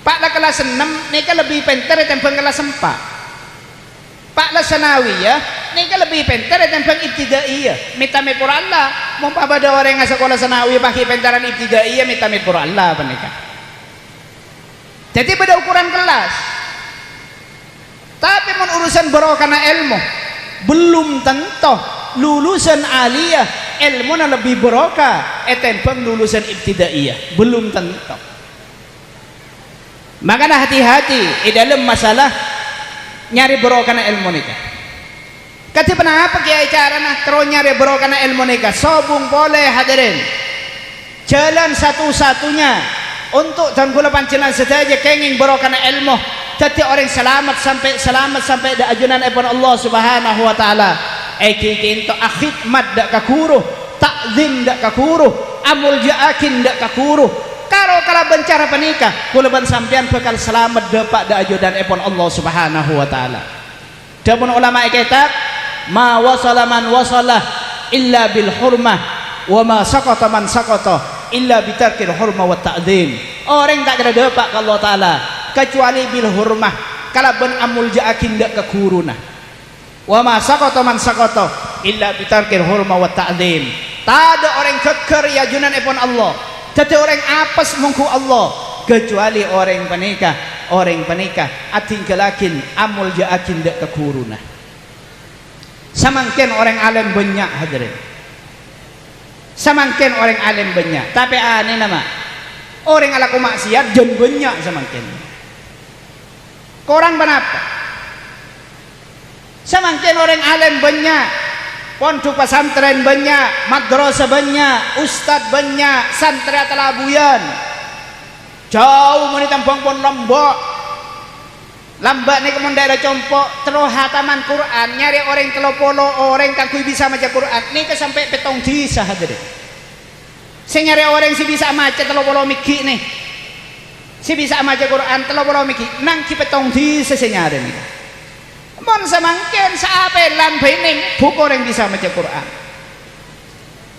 pak lah kelas 6 nikah lebih pintar tentang kelas 4 pak lah sanawiyah nikah lebih pintar tentang ibtidaiyah mitame pur Allah mau pada orang yang sekolah sanawiyah pakai pintaran ibtidaiyah mitame pur Allah penikah jadi beda ukuran kelas tapi mun urusan berokana ilmu belum tentu lulusan aliyah ilmu na lebih berokah etempeng lulusan ibtidaiyah belum tentu makanya hati-hati di dalam masalah nyari berokana ilmu nikah kati kenapa kiai cara nah terus nyari berokana ilmu nikah sobung boleh hadirin jalan satu-satunya untuk dan gula pancinan saja kenging berokana ilmu jadi orang selamat sampai da ajunan ipon Allah Subhanahu Wa Ta'ala eki kinto akhidmat dak kakuruh takzim dak kakuruh amul jaakin dak kakuruh karo kala bencara penikah kulaban sampean bakal selamat dapat da ajudan ipon Allah Subhanahu Wa Ta'ala damun ulama kitab ma wasala man wasala illa bil hurmah wa ma saqata man saqata illa bitarkil hurmah wa ta'zim orang tak kena dapat ke Allah Ta'ala kecuali bil hurmah kala ben amul jaakin dak kakuruna wa ma saqata man saqata illa bitarkil hurmah wa ta'zim tak ada orang keker ya junan ipon Allah jadi orang apes mungku Allah kecuali orang penikah atingkalakin amul jaakin dak kakuruna samangken orang alim banyak hadirin samangken orang alim banyak tapi aneh nama orang ala maksiat jen banyak samangken korang kenapa samangken orang alim banyak pondok pesantren banyak madrasah banyak ustad banyak santri telabuyan jauh meni tampang pun Lombok lambat ni kemun daerah Compok terus hataman Quran nyari orang 30 orang kan kui bisa maca Quran ni ke sampai petong disa hadirin saya nyari orang si bisa maca 30 miki nih si bisa maca Quran 30 miki nang ki petong disa saya nyari nih mon samangken saapelan bening buku orang bisa maca Quran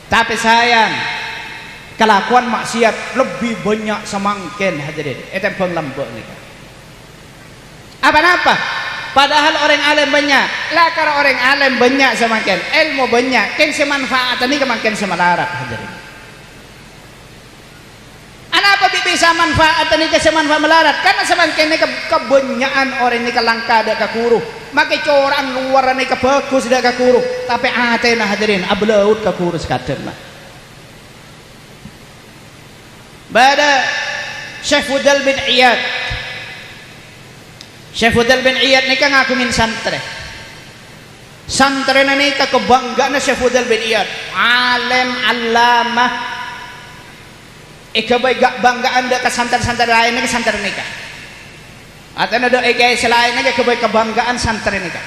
tapi sayang kelakuan maksiat lebih banyak semangken hadirin itu penglambok nih apa-apa padahal orang alim banyak lah kalau orang alim banyak semakin ilmu banyak kan semanfaat ini kemakin semalarat hadirin apa bisa manfaat ini ke semanfaat melarat karena semakin ini kebanyakan orang ini kelangka ada kekuru maka corang luar ini kebagus ada kekuru tapi atena hadirin ablaut kekuru sekadar lah pada Syekh Fudal bin Iyad Syekh Fudal bin Iyad ni kan ngakumin santri ni kebanggaan Syekh Fudal bin Iyad alim alamah ikabai gak banggaan dak ke santri lain ni ke santri ni kan atau ada ikai selain ni ikabai kebanggaan santri ni kan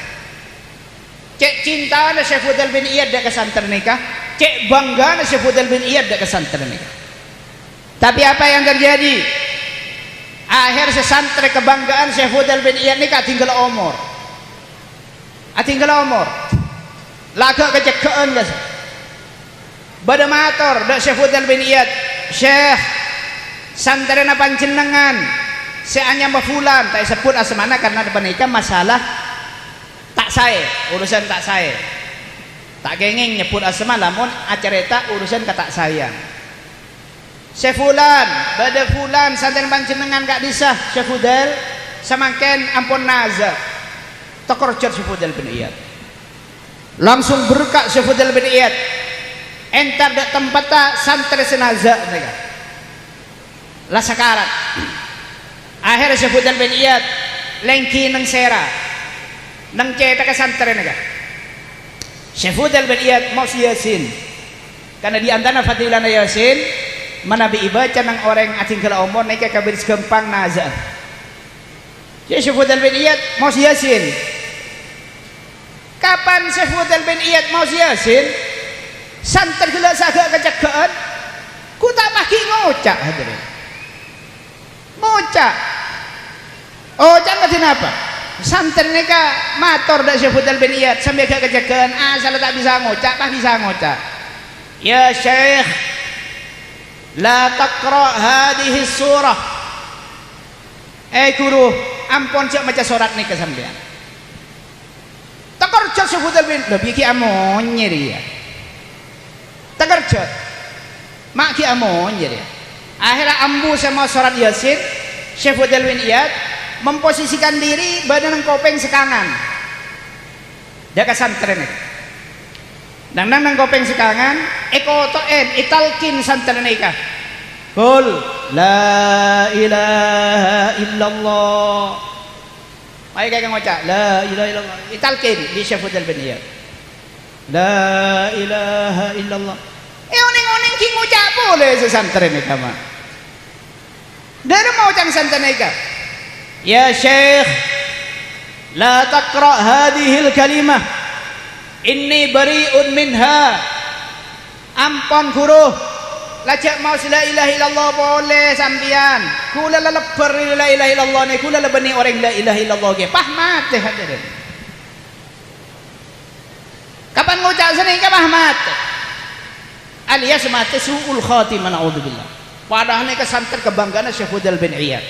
cek cinta na Syekh Fudal bin Iyad dak ke santri ni kan cek bangga na Syekh Fudal bin Iyad dak ke santri ni kan tapi apa yang terjadi akhir sesantri kebanggaan Syekh Fudal bin Iyad ni tinggal umur lagak kejekaan guys pada matur dak Syekh Fudal bin Iyad Syekh santri na panjenengan seanya mafulan tak sebut asmana karena depan masalah tak saya urusan tak saya tak gengeng nyebut asma lamun acarita urusan kata sayang Syekh Fulan, pada Fulan santen panjenengan gak disah Syekh Fudal semakin ampun nazar tekorjot Syekh Fudal bin Iyad langsung berkak Syekh Fudal bin Iyad entar dak tempat tak santri senazah mereka lah sakarat akhir Syekh Fudal bin Iyad lengki nang sera nang cetak ke santri mereka Syekh Fudal bin Iyad mau Yasin karena di antara fadilah Yasin manabi ibaca nang orang ating kala umur naik kabir gempang nazar Syekh Fudal bin Iyad mau Yasin kapan Syekh Fudal bin Iyad mau Yasin santer gila sagak kejagaan ku tak pagi ngocak hadirin ngocak oh jangan kenapa santer ini ka mator dak Syekh Fudal bin Iyad sampai gak kejagaan asal tak bisa ngocak pas bisa ngocak ya Syekh la taqra hadhihi surah guru ampun cak maca surat ni ke sampean takarjat Syekh Fudal bin lebih ki amonnya dia takarjat mak ki amonnya dia akhirnya ambu sama surat Yasin Syekh Fudal bin Iyad memposisikan diri badan kopeng sekangan dia ke santren dan nang kopeng sekangan ekotoen italkin santren ika qul la ilaha illallah ayo kayak ngocak la ilaha illallah italkin di Syekh Fudal bin Iyad la ilaha illallah oning-oning ki ngucap boleh sesantren ika mah dari mau cang santren ika ya Syekh la taqra hadhil kalimah inni bari'un minha ampun guru lajak mau la ilaha illallah boleh sampean kula lebar la ilaha illallah ni kula lebeni orang la ilaha illallah ge pahmat teh hadirin kapan ngucap seni ka pahmat alias mate suul khatimah naudzubillah padahal ni kesanter kebanggaan Syekh Fudal bin Iyad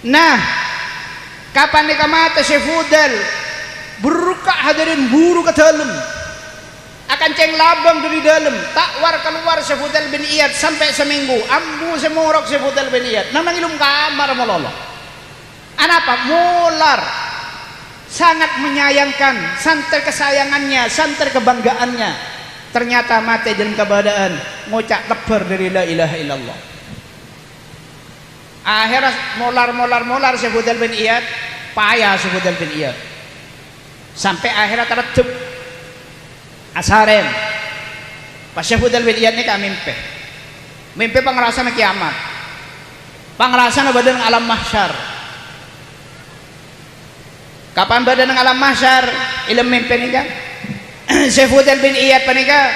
nah kapan ni mate Syekh Fudal berukak hadirin buru ke dalam akan ceng labang dari dalam takwar keluar Syekh Fudal bin Iyad sampai seminggu ambu semurok Syekh Fudal bin Iyad nang ilum kamar mololo apa mular sangat menyayangkan santer kesayangannya santer kebanggaannya ternyata mati dalam keadaan ngucap lebar dari la ilaha illallah akhirnya molar Syekh Fudal bin Iyad payah Syekh Fudal bin Iyad sampai akhirnya tertutup asaren pas Syekh Fudal bin Iyad ni mimpi pengerasaan kiamat pangrasana badan alam mahsyar. Kapan badan alam mahsyar ilmu mimpi nika Syekh Fudail bin Iyad panika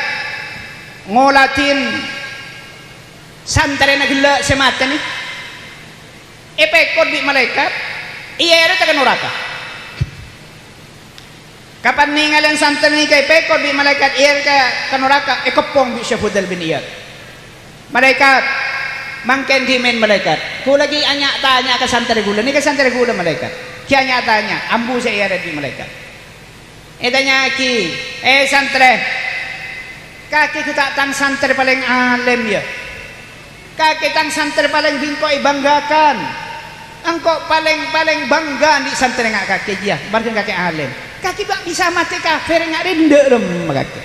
ngolatin santri na gila semata ni epekor di malaikat iya ada tekan neraka. Kapan ningalan santri ni kay pekor di malaikat iya ka neraka ekopong di Syekh Fudail bin Iyad. Malaikat mangken di men malaikat ku lagi anya tanya ke santri gula ni ke santri gula malaikat kaya nyatanya ambu saya ada di malaikat tanya ki santri kaki ku tak tang santri paling alim ya kaki tang santri paling bingko banggakan engkau paling bangga di santri ngak kaki dia bareng kaki alim kaki bak bisa mati kafir ngak rinde rem kaki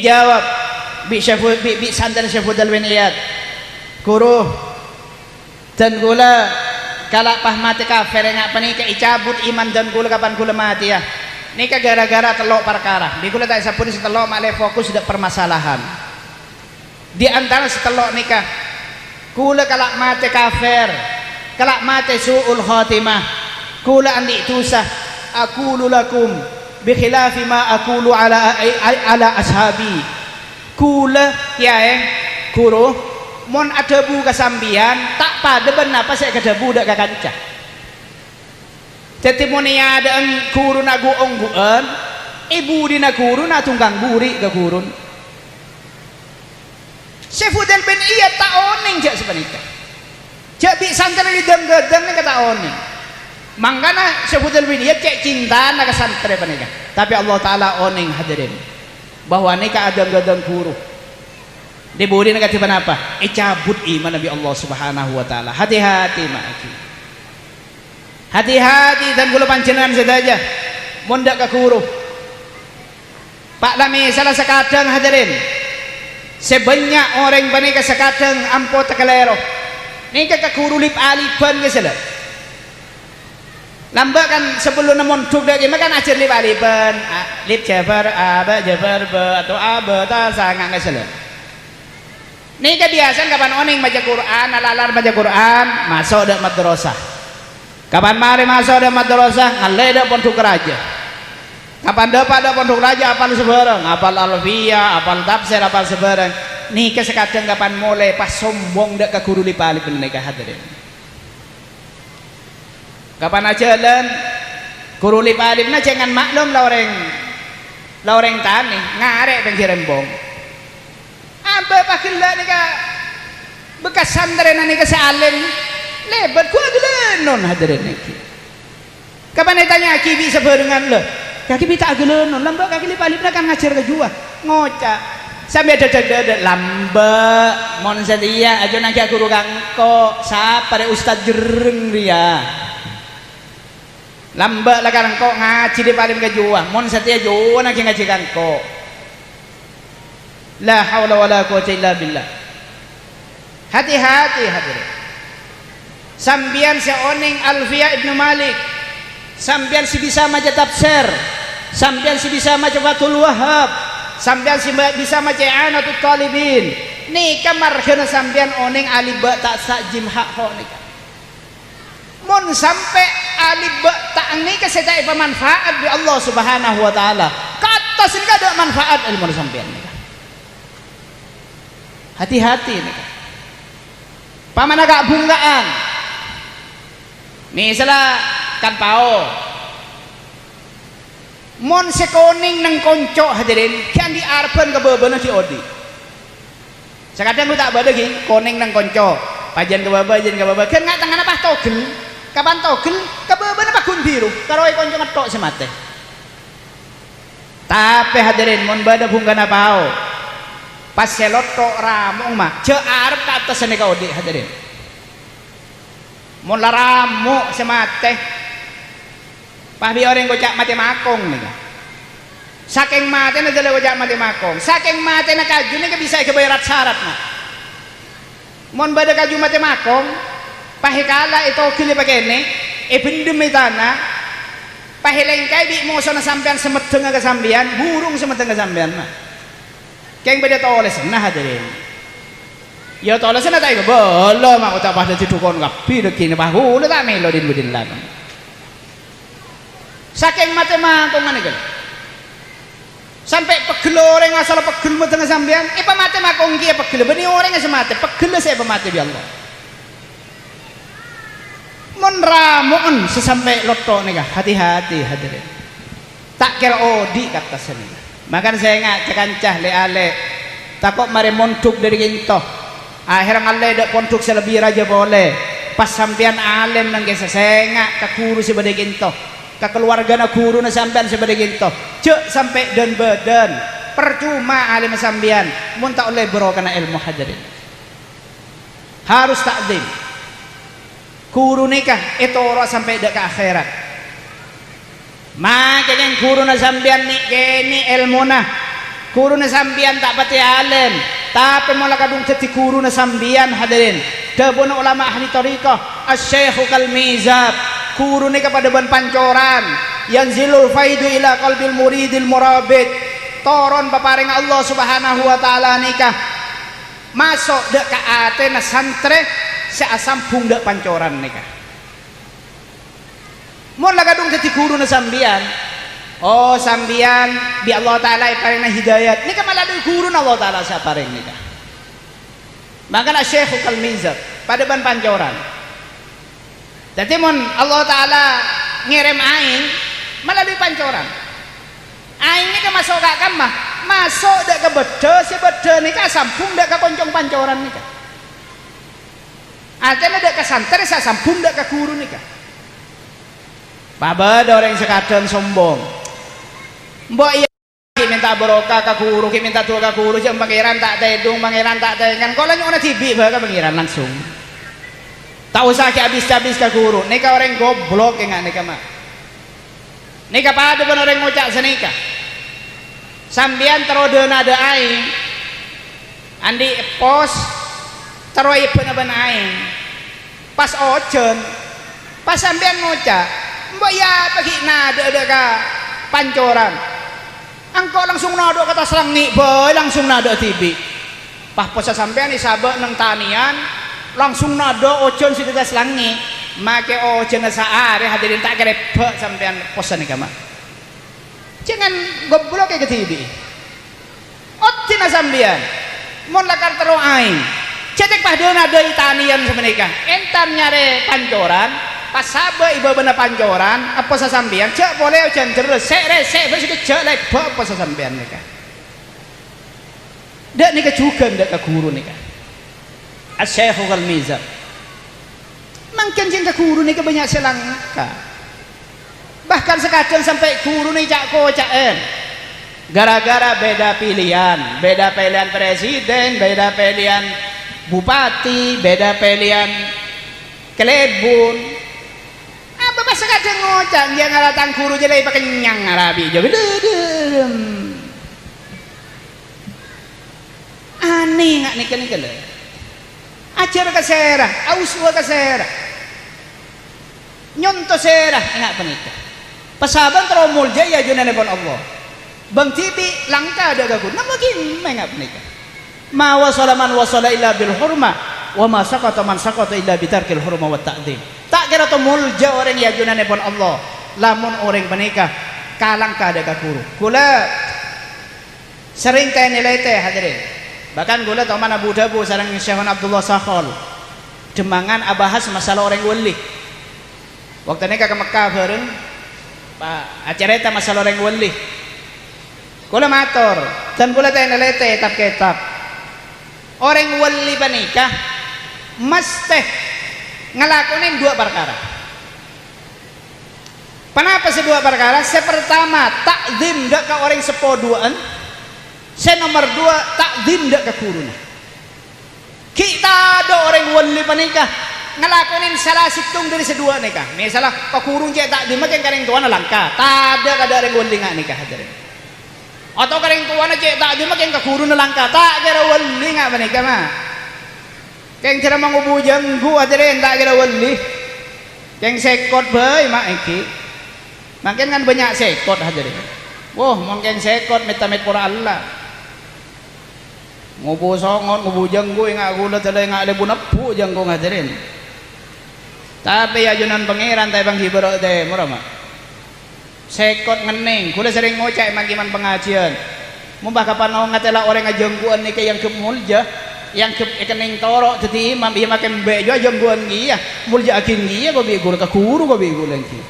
jawab bi santri Syekh Fudail bin Iyad kuruh dan gula kalak pah mati kafir ngak panika icabut iman dan gula kapan gula mati ya nika gara-gara telok perkara di gula tak sapun setelok malih fokus dak permasalahan di antara setelok nikah gula kalak mati kafir kalak mati suul khatimah gula andi tusah aqulu lakum bi khilafi ma aqulu ala ashabi gula ya guru mon ada bu kasambian tak pada benar apa saya kada budak ka kancah jadi mon ya ada guru na guong guan ibu dina guru na tunggang buri ka gurun Syekh Fudail bin Iyad tak oning jak sepanika jak bi santri lideng-gedeng ni kata oning mangkana Syekh Fudail bin Iyad cek cinta na ka santri panika tapi Allah taala oning hadirin bahwa nika adang-gadang guru dibudi nak kata apa? Cabut iman Nabi Allah Subhanahu wa taala. Hati-hati maki. Hati-hati dan gula panjenengan saja. Mondak ka guru. Pak lami salah sekadang hadirin. Sebanyak orang panika sekadang ampo tekelero. Nika ka guru lip aliban ke sela. Lambat kan sebelum nemon duk dak kan ajar lip aliban, lip jabar aba jabar ba atau aba ta sangat ke sela. Ini kebiasaan kapan oning baca Quran, alalar baca Quran, masuk dak madrasah. Kapan mari masuk dak madrasah, ngalih dak pondok raja. Kapan dapat dak pondok raja apal sebarang, apal alfiyah, apal tafsir, apal sebarang. Nika sekadang kapan mulai pas sombong dak ke guru lipali menika hadirin. Kapan ajalan guru lipali na jangan maklum loreng tani ngarek pengkiran bong. Apa pakila nika bekas santri nika sealim lebat ku agelenon hadirin niki. Kapan ditanya kibi sebarengan lo, kaki bita agelenon lambak kaki lipalipna kan ngajar ke jua ngocak sampai ada lambak mon sedia aja naki guru kangko sapare ustad jereng dia lambak lah kan kok ngaji di palim ke jua mon sedia jua naki ngaji kangko. La haula wala quwwata illa billah. Hati-hati hadirin. Sambian seoning Alfiyah Ibnu Malik, sambian si bisa maca tafsir, sambian si bisa maca Fathul Wahhab, sambian si bisa maca I'anatul Talibin. Nika marhana sambian oning alibak tak sak jim hak ho nika. Mun sampai alibak tak nika setai bermanfaat di Allah Subhanahu wa taala. Kata sini ada manfaat ilmu sambian nika. Hati-hati nih. Paman agak bunggaan. Misalnya kan pao. Mon sekoning nang konco hadirin, kan di arpen ke bebana si odi. Sekadang lu tak bada gini, koning nang konco, pajan ke baba, jen ke baba. Kan nggak tangan apa togel? Kapan togel? Ke bebana apa kun biru? Karoi konco ngetok semate. Tapi hadirin, mon bada bunggan apa pao. Pas selotok ramong mah je arep ka atas nika odi hadirin mun laramuk semate pah bi orang gocak mati makong nika saking mate na dala gocak mati makong saking mate na kaju nika bisa kebayarat syarat mah mun bada kaju mati makong pahikala itu kili pakene bendem itana pahilengkai bi mo na sampean semedeng ka sampean burung semedeng ka sampean mah keng beda tau oleh senah hadirin Ya tolong sana tak boleh mak ucap pada didukun kapi begini bahu tak melo din lah. Saking mate-matungan iki. Sampai pegel orang asal pegel tengah sampean, pemate makong ki pegel beni orang semate pegel saya pemate bi Allah. Mun ramuan sesampai loto nih hati-hati hadirin. Tak kira odi kata seni. Makan saya ingat cekancah le-ale. Takut mari montuk dari ginto. Akhirnya ngalai dak pontuk selebih raja boleh. Pas sampean alim nang kesa sengak ka guru sebagai ginto. Ka keluarga na guru na sampean sebagai ginto. Cek sampai dan badan. Percuma alim sampean. Mun tak oleh bro kana ilmu hadirin. Harus takdim. Guru nikah itu orang sampai dak ke akhirat. Makanya guru na sampean ni kene ilmu na. Guru na sampean tak pati alim. Tapi malah kadung jadi guru na sambian hadirin. Dabun ulama ahli tariqah asy-syekh kal-mizab. Guru ni kepada ban pancoran. Yanzilul faidu ila qalbil muridil murabit. Toron paparing Allah Subhanahu wa taala nikah. Masuk dek ka ate na santre seasambung dek pancoran nikah. Malah kadung jadi guru na sambian. Oh sambian bi Allah taala paring hidayat nikah malah ada guru Allah taala sa paring nikah. Maka Syekh kal-mizab pada ban pancoran. Jadi mun Allah taala ngirim aing melalui pancoran. Aing nikah masuk gak kamah, masuk dak ke bede, si bede nikah sambung dak ke koncong pancoran nikah. Artinya dak ke santer sa sambung dak ke guru nikah. Baba orang sekadang sombong. Mbok iya minta barokah ke guru, minta doa ke guru, jeng pangeran tak tedung, pangeran tak tengan. Kalau nyona tibi bahkan pangeran langsung. Tak usah ke habis-habis ke guru. Nikah orang goblok enggak nikah mah. Nikah pada pun orang ngucap senikah. Sambian terodo nada aing. Andi pos teroi bener-bener aing. Pas ojen, pas sambian ngucap, mbok ya pergi nada ka pancoran. Engkau langsung nado kata selangi, boy langsung nado tibi. Pas posa sampean disabak nang tanian, langsung nado ojon situ ke selangi. Make ojon saare hadirin tak kerebek sampean posa nih kama. Jangan goblok kayak tibi. Otina sampean, mon lakar tero aing. Cetek pahdo nado tanian semenika. Entar nyare pancoran. Pas sabar ibu bener pancoran apa sasambian cek boleh ujian terus sek besi kecek lek apa sasambian nikah dak nikah juga dak ke guru nikah asy-syekh kal-mizab mungkin jeng ke guru nikah banyak selangka bahkan sekadang sampai guru nih cak kocaen gara-gara beda pilihan presiden beda pilihan bupati beda pilihan kelebun apa sekadang ngocak dia ngaratang guru jadi pakai nyang Arabi jadi aneh nggak nikah le ajar ke serah auswa ke serah nyonto serah nggak penikah pesaban teromul jaya junane pun Allah bang tibi langka ada gagun nama gini nggak penikah ma wasala man wasala illa bil hurmah wa ma sakata man sakata illa bitarkil hurmah wa ta'dim. Tak kira to mulja orang ya junane pun Allah lamun orang menikah kalang kada ka guru kula sering teh nilai teh hadirin bahkan kula tau mana Abu Dhabu sareng Syekh Abdullah Sakhol demangan abahas masalah orang wali waktu nikah ke Mekah bareng Pak acara eta masalah orang wali kula matur dan kula teh nilai teh kitab orang wali menikah mesti ngelakuin dua perkara. Kenapa dua perkara? Pertama takdim dak ke orang sepoduan. Nomor dua takdim dak ke guruna. Kita ada orang wali menikah ngelakuin salah situng dari sedua nikah. Misalnya ke gurung cek takdim makin kareng tuan langka. Tak ada orang wali nggak nikah hadirin. Atau kareng tuan cek takdim makin ke guruna langka. Tak ada wali nggak menikah mah. Keng cara mangubu jenggu hadirin tak kira wali keng sekot bae mak iki makin kan banyak sekot hadirin wah mungkin sekot metamit pura Allah ngubu songot ngubu jenggo ngak gula tele ngak lebu nepu jenggo ngadirin tapi ajunan pangeran tay bang hibro teh murama sekot ngening kula sering ngocek mangkiman pengajian mumpah kapan mau ngatela orang ngajengguan nih yang kemulja yang kening torok jadi imam iya makin bejo jengguan dia mulja akin dia kau bigul ke guru kau bigul lagi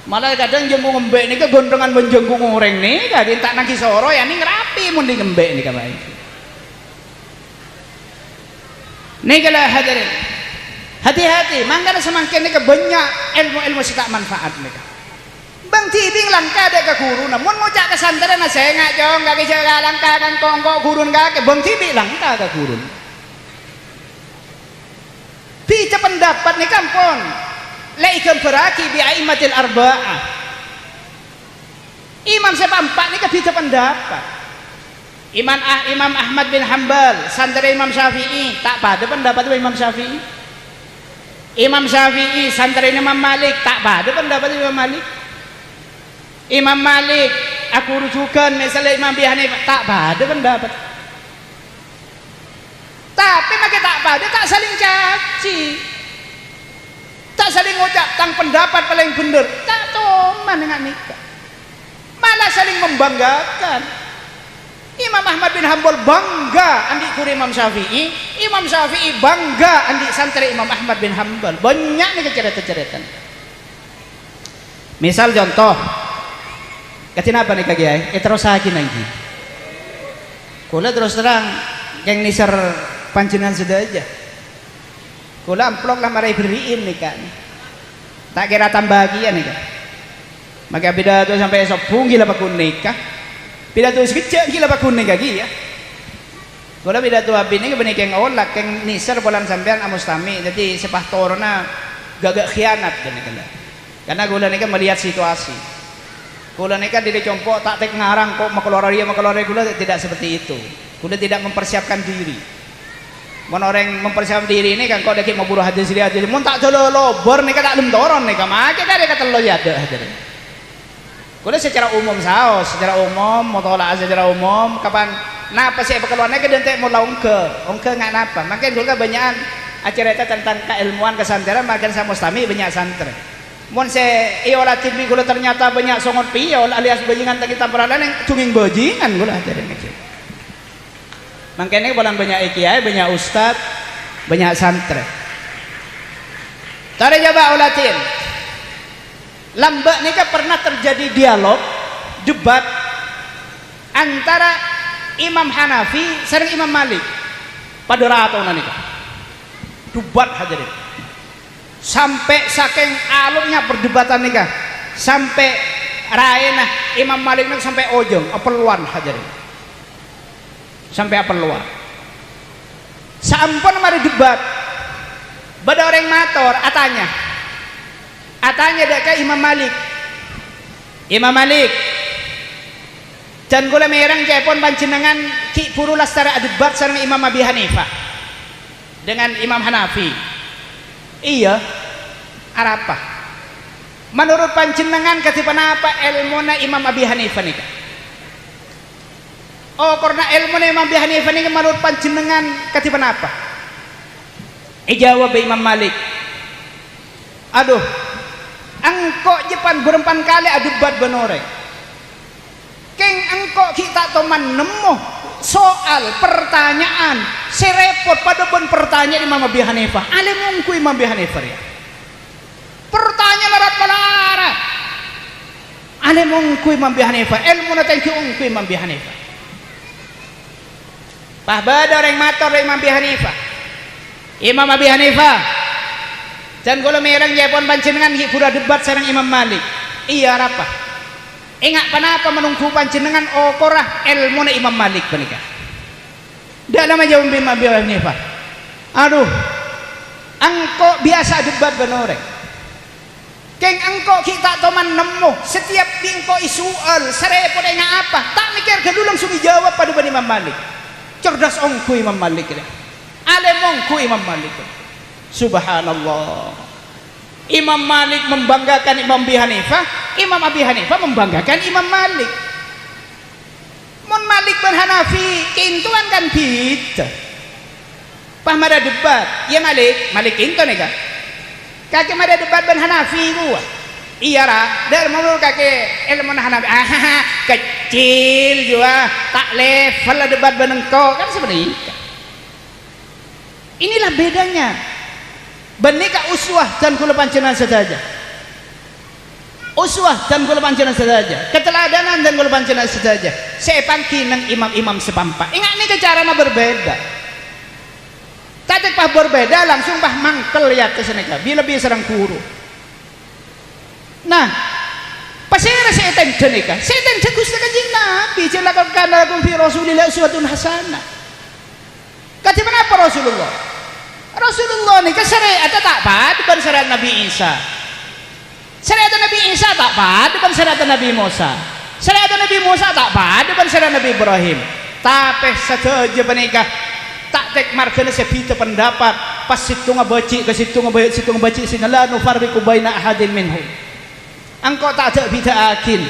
malah kadang jenggu ngembek nih ke gondongan menjenggu ngoreng nih kadang tak nangki soro ya nih ngerapi mundi ngembek nih kabai nih kalau hadirin hati-hati mangkana semakin nih banyak ilmu-ilmu sih tak manfaat nih bang tiding langka dek ke guru namun mau cak kesantren na saya ngak jong gak kisah langka kan kongko gurun gak bang tiding langka ke gurun pica pendapat nih kampun laikam beraki bi aimatil arba'ah imam sepampat nih ke pica pendapat Imam Ahmad bin Hanbal santri Imam Syafi'i tak pada pendapat Imam Syafi'i Imam Syafi'i santri Imam Malik tak pada pendapat Imam Malik Imam Malik aku rujukan misalnya Imam Abi Hanifah tak pada pendapat tapi makin tak pada tak saling caci tak saling ngucap tang pendapat paling bener tak toman dengan nikah malah saling membanggakan Imam Ahmad bin Hanbal bangga andi kuri Imam Syafi'i Imam Syafi'i bangga andi santri Imam Ahmad bin Hanbal banyak nih cerita-cerita misal contoh kenapa nih kagiai terus lagi nanti kula terus terang yang nisar panjenengan sudah aja kula amplok lah marai beriin nih kan tak kira tambagian nih kan maka beda tuh sampai esok pun gila pakun nikah beda tuh sekecil gila pakun nikah ya kula beda tuh abis ini kebenik yang olak yang nisar bulan sampean amustami jadi sepah torna gagak khianat karena kula nih kan melihat situasi kula nikah di compok tak tek ngarang kok makelorari kula tidak seperti itu kula tidak mempersiapkan diri orang mempersiapkan diri ini kan kok dek mau buruh hadis mun tak jolo lobor nikah tak lem toron nikah make dari kata lo ya ada kula secara umum saos secara umum mutolak secara umum kapan napa sih keluar nikah dan tek mau laungke nggak napa makin kula banyakan acara tentang keilmuan kesantren makin sama mustami banyak santri mun se iolatif mi gula ternyata banyak songot piol alias bajingan kita peranan yang cunging bajingan gula ada ngecek makanya bulan banyak kiai banyak ustad banyak santri tadi coba ulatin lambak nikah pernah terjadi dialog debat antara Imam Hanafi sareng Imam Malik pada rato nikah debat hadirin sampai saking alumnya perdebatan nikah sampai raina Imam Malik sampai ojong apeluan hadirin sampai apeluan sampun mari debat bada orang mator atanya dek Imam Malik dan gula merang jepon panjenengan ki purulas tara debat sareng Imam Abi Hanifah dengan Imam Hanafi iya arapa menurut panjenengan ketipan apa ilmuna Imam Abi Hanifah nih oh karena ilmuna Imam Abi Hanifah nih menurut panjenengan ketipan apa jawab Imam Malik aduh engkau jepan berempan kali adebat benoreng keng engkau kita toman nemu soal pertanyaan serepot pada pun pertanyaan Imam Abi Hanifah alimungku Imam Abi Hanifah ya pertanyaan larat-larat alimungku Imam Abi Hanifah ilmu natengki ungku Imam Abi Hanifah pah bada orang mator Imam Abi Hanifah dan kalau merang jepon panjenengan pura debat sareng Imam Malik iya apa ingat kenapa menunggu panjenengan okorah ilmu Imam Malik menikah dalam aja Imam Abi Hanifah aduh engkau biasa debat benoreng keng engkau kita toman nemu setiap bingko isual serepot enggak apa tak mikir kedua langsung dijawab pada Imam Malik cerdas ongku Imam Malik alim ongku Imam Malik subhanallah Imam Malik membanggakan Imam Abi Hanifah Imam Abi Hanifah membanggakan Imam Malik Mun Malik bin Hanafi kintuan kan beda. Pas mada debat, ya Malik kintu nih kan. Kakek mada debat bin Hanafi gua. Iya ra, dari mau kakek ilmu Hanafi. Kecil juga, tak level debat benengko kan seperti itu. Inilah bedanya. Benika uswah dan kula pancenan saja. Uswah dan kula pancenan saja. Keteladanan dan kula pancenan saja. Sepangki nang imam-imam sepampat. Ingat ini caranya berbeda. Tadi pah berbeda langsung pah mangkel ya keseneka. Bila lebih serang guru. Nah, pasira setan denika. Setan Gusti Kanjeng Nabi jelakan kana lakum fi Rasulillah uswatun hasanah. Kata apa Rasulullah? Rasulullah ni syariat tak pad dengan syariat Nabi Isa. Syariat Nabi Isa tak pad dengan syariat Nabi Musa. Syariat Nabi Musa tak pad dengan syariat Nabi Ibrahim. Tapi saja menikah tak tek markana sepita pendapat pas situ ngabaci ke situ ngabaci sinala nufarriqu baina ahadin minhum. Engkau tak ada beda akin.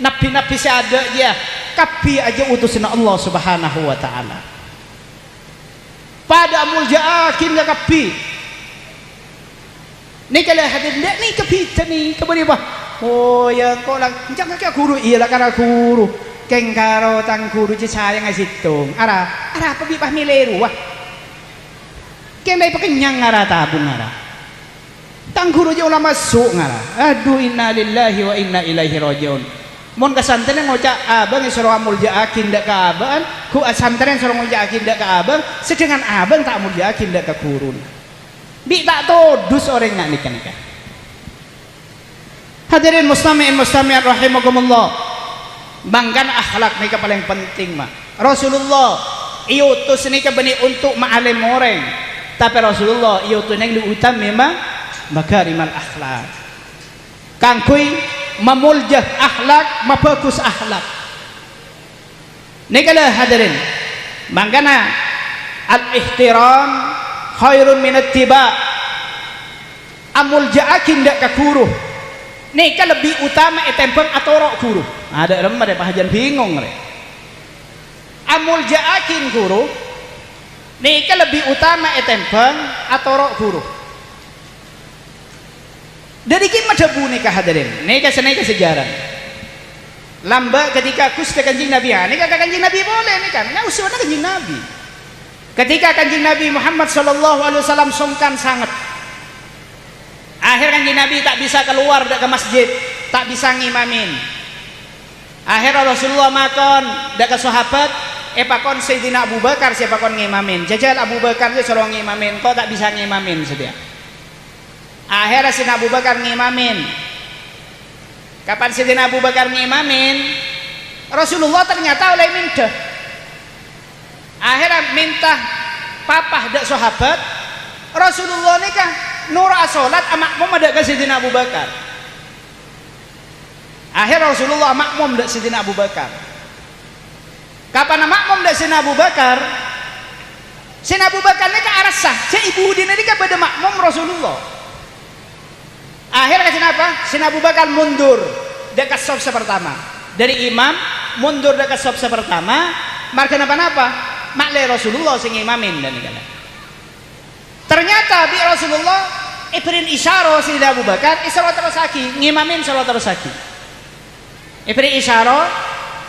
Nabi-nabi ada dia kapi aja utusan Allah Subhanahu wa taala. Pada muljakin ke kapi. Ni kalau hadir ni kepita ni kebani apa? Oh ya kau lang jangan kaya guru ialah karena guru. Kengkaro tang guru je sayang ai situng. Ara apa bi pah mileru wah. Keng dai pakenyang ara tabung ara. Tang guru je ulama masuk ngara. Aduh inna lillahi wa inna ilaihi rajiun. Mon kasantren ngocak abang isra muljakin dak ka abang, ku asantren isra muljakin dak ka abang, sedangkan abang tak muljakin dak ka guru. Bi tak todus orang nak nikah. Hadirin mustami'in mustami'at rahimakumullah. Bangkan akhlak nika paling penting mah. Rasulullah iutus nika bani untuk ma'alim orang. Tapi Rasulullah iutus nang lu utam memang makarimal akhlak. Kangkui memuljah akhlak, mabagus akhlak. Nikalah hadirin. Bangkana al-ihtiram khairun min ittiba. Amuljaakin dak ka guru. Nika lebih utama etempeng atorok guru. Ada remah deh pahajan bingung re. Amuljaakin guru. Nika lebih utama etempeng atorok guru. Dari kima debu nikah hadirin. Nikah senaika sejarah. Lamba ketika Gusti Kanjeng Nabi, nikah Kanjeng Nabi boleh nikah. Nah usulnya Kanjeng Nabi. Ketika Kanjeng Nabi Muhammad sallallahu alaihi wasallam sungkan sangat. Akhir Kanjeng Nabi tak bisa keluar ke masjid, tak bisa ngimamin. Akhir Rasulullah makan dak ke sahabat, pakon Sayyidina Abu Bakar siapa kon ngimamin. Jajal Abu Bakar dia suruh ngimamin, kau tak bisa ngimamin sedia. Akhirnya Sayyidina Abu Bakar ngimamin. Kapan Sayyidina Abu Bakar ngimamin, Rasulullah ternyata oleh minta. Akhirnya minta papah dak sahabat. Rasulullah nikah nur asolat makmum dak ke Sayyidina Abu Bakar. Akhirnya Rasulullah makmum dak Sayyidina Abu Bakar. Kapan makmum dak Sayyidina Abu Bakar? Sayyidina Abu Bakar nikah arasah. Si ibu dina nikah pada makmum Rasulullah. Akhirnya kenapa? Sayyidina Abu Bakar mundur dekat saf pertama. Dari imam mundur dekat saf pertama. Marga napa-napa? Makle Rasulullah sing imamin dan nikah. Ternyata bi Rasulullah ibrin isyarah Sayyidina Abu Bakar isyarah terus lagi ngimamin salat terus lagi. Ibrin isyarah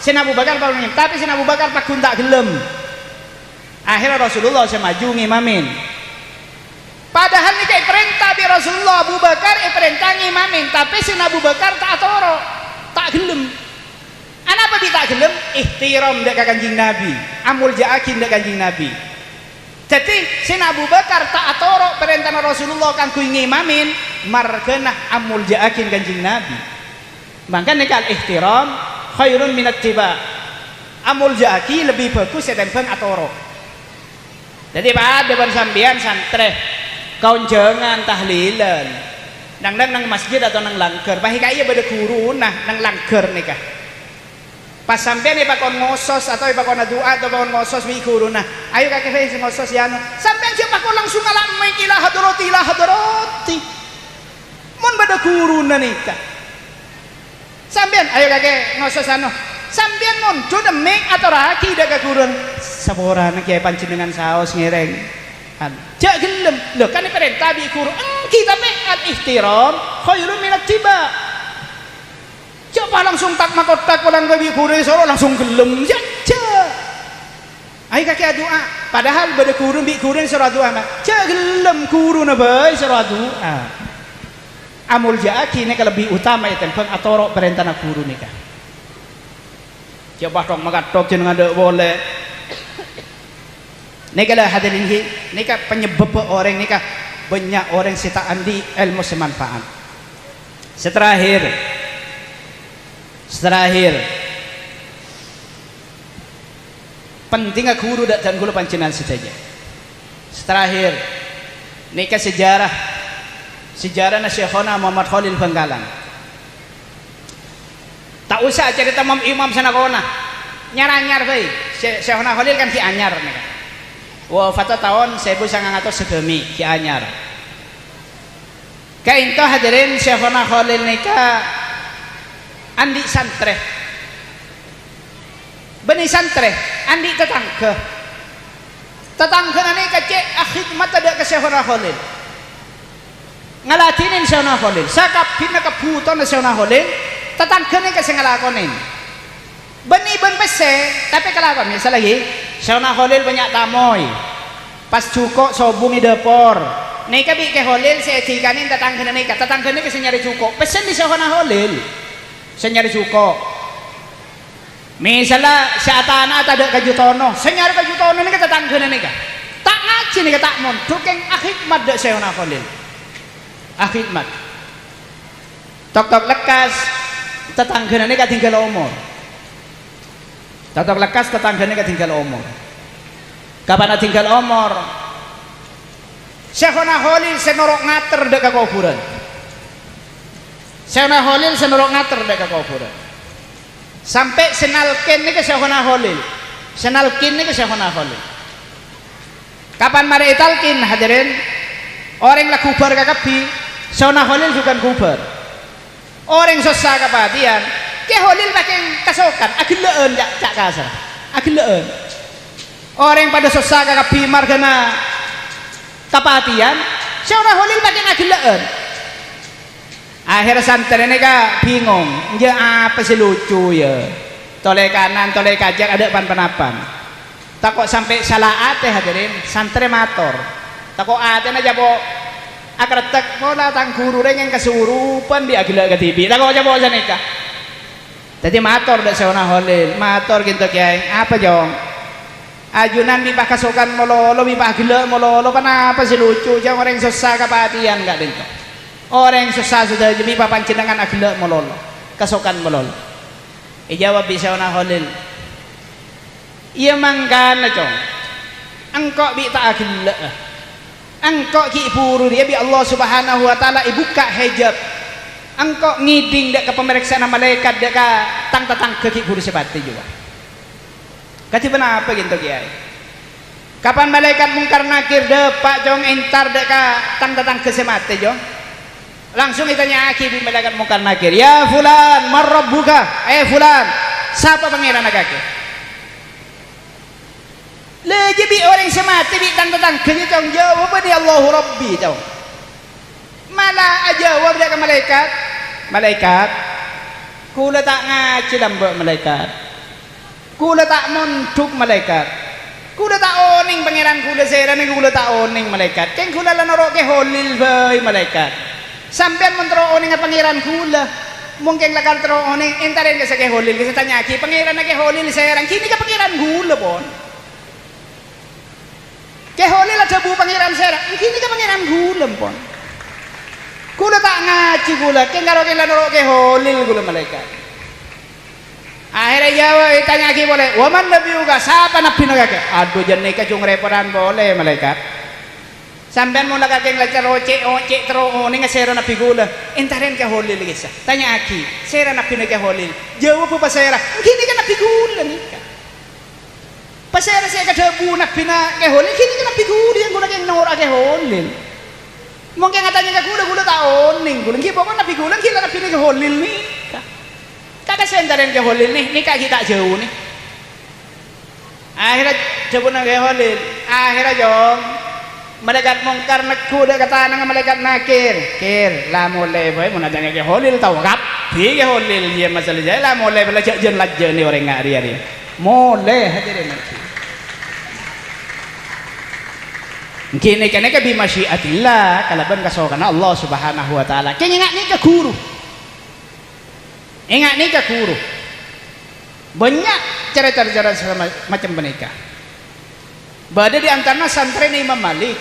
Sayyidina Abu Bakar baru ngimam, tapi Sayyidina Abu Bakar pakun tak gelem. Akhirnya Rasulullah maju ngimamin. Padahal ini kayak perintah bi Rasulullah Abu Bakar perintah ngimamin, tapi Sayyidina Abu Bakar tak atoro, tak gelem. Apa bi tak gelem? Ihtiram dak Kanjeng Nabi, amuljaakin dak Kanjeng Nabi. Jadi Sayyidina Abu Bakar tak atoro perintah Rasulullah kanggo ngimamin, margana amuljaakin Kanjeng Nabi. Makanya kal ihtiram khairun min ittiba. Amuljaaki lebih bagus setempeng atoro. Jadi pada bersambian santre kaunjangan tahlilan nang masjid atau nang langker pahi kaya pada guru nang langker nikah pas sampai nih pakon ngosos atau pakon doa atau pakon ngosos wi guru nah ayo kakek saya ngosos ya sampai aja pakon langsung ngalam ilah hadrati mon pada guru nikah sampean ayo kakek ngosos sampean muncul demik atau raki dak kakurun saborana kiai panjenengan saos ngereng jak gelem lho kan perintah bi guru kita me al ihtiram khairun min attiba coba langsung tak makotak pulang ke bi guru soro langsung gelem jak ai kakek doa padahal bade guru bi guru soro doa mah jak gelem guru na bae soro doa amul jaaki ini lebih utama itu peng atorok perintah nak guru nikah coba dong magatok jenengan ada boleh nikah lah hadirin nikah penyebab orang nikah banyak orang sita andi ilmu semanfaat seterakhir pentingnya guru dan guru pancenan saja seterakhir nikah sejarah Syekhona Muhammad Khalil Bangkalan tak usah cerita imam sanakona nyar-nyar bae Syekhona Khalil kan ki anyar nih wafat tahun 1909 ki anyar kainto hadirin Syekhona Khalil nika andi santre beni santre andi tetangga nika cek khidmat ada ke Syekhona Khalil ngalatinin Syekhona Khalil sakabin kebutuhan Syekhona Khalil tetanggane kasih ngelakonin beni ben pese tapi kelakon misalnya lagi Syekhona Khalil banyak tamoy pas cukup sobungi dapur nika bi ke Khalil saya dikanin tetanggane kasih nyari cukup pesen di Syekhona Khalil saya nyari cukup misalnya syatana ada kajutono saya nyari kajutono nika tetanggane nika tak ngaji nika tak mon dukeng akhidmat dak Syekhona Khalil akhidmat tok lekas tetanggane nika tinggal umur tok lekas tetanggane nika tinggal umur kapan tinggal umur Syekhona Khalil senorok ngater dek kuburan Syekhona Khalil senorok ngater dek kuburan sampai senalkin nika Syekhona Khalil kapan mari talkin hadirin orang lah kubar kakabi Syekhona Khalil bukan kubar orang susah kepatian ke Khalil pakai kasokan ageleen cak kasar ageleen orang pada susah kakabi margana kepatian Syekhona Khalil pakai ageleen akhir santri ini bingung ya apa sih lucu ya toleh kanan toleh kajak ada pan-panapan tak kok sampai salah ate hadirin santri mator tak kok ate aja po akretek pola tang guru yang kesurupan di agila ke TV tak kok aja po nikah jadi mator dak Syekhona Khalil mator gitu kiai apa jong ajunan mipah kasokan mololo mipah agila mololo kenapa sih lucu jong orang susah kepatian enggak dento orang susah sudah jadi mipah panjenengan agila mololo kasokan mololo jawab bi Syekhona Khalil iya mangkana cong engkau bi tak agila engkau ki buru dia bi Allah Subhanahu wa taala ibuka hijab engkau ngiding dek ke pemeriksaan malaikat dek ke tang ke ki buru sebati juga kati apa gitu kiai kapan malaikat mungkar nakir depak jong entar dek ke tang ke semate jong langsung ditanya aki bi malaikat mungkar nakir ya fulan marrabbuka fulan siapa pangeran agake lagi bi orang semati bi tang kini tong jawab ni Allahu Rabbi tong malah jawab dia ke malaikat kula tak ngaji lambak malaikat kula tak montuk malaikat kula tak oning pangeran kula serane kula tak oning malaikat ken kula lan ora ke Khalil bae malaikat sampean mentro oning pangeran kula mungkin lakal tro oning entaren ke ke Khalil ke tanya ki pangeran ke Khalil serang kini ke pangeran kula pon ke Khalil ada bu pangeran serang kini ke pangeran gulem pon kula tak ngaji kula ke karo ke lanoro ke Khalil kula malaikat akhirnya jawab tanya lagi boleh waman nabiuka siapa nabi nagake aduh jangan nikah cung repotan boleh malaikat sampean mau nagake ngelajar ocek terus ini ngasera nabi gula entaren ke Khalil lagi tanya lagi sera nabi nagake Khalil jawab apa sera kini kan nabi gula nikah pasera saya kedebu nabi nagake Khalil kini kan nabi gula yang gula yang nora ke Khalil mungkin katanya ke gula tak oning gula gimana nabi gula kira nabi nagake Khalil nikah kakak sentaren ke holil nih nikah kita jauh nih akhirnya coba nangge holil akhirnya jong malaikat mungkar neku dah kata nang malaikat nakir kir lah mulai boy mun adanya ke holil tau kapi ke holil dia masalah jaya lah mulai belajar jen lajja ni orang ngari hari mulai hadirin kini kene ke bimasyiatillah kalaban kasokan Allah subhanahu wa ta'ala kini ingat ni ke guru ingat ni ke guru banyak cara-cara macam menikah berada di antara santri Imam Malik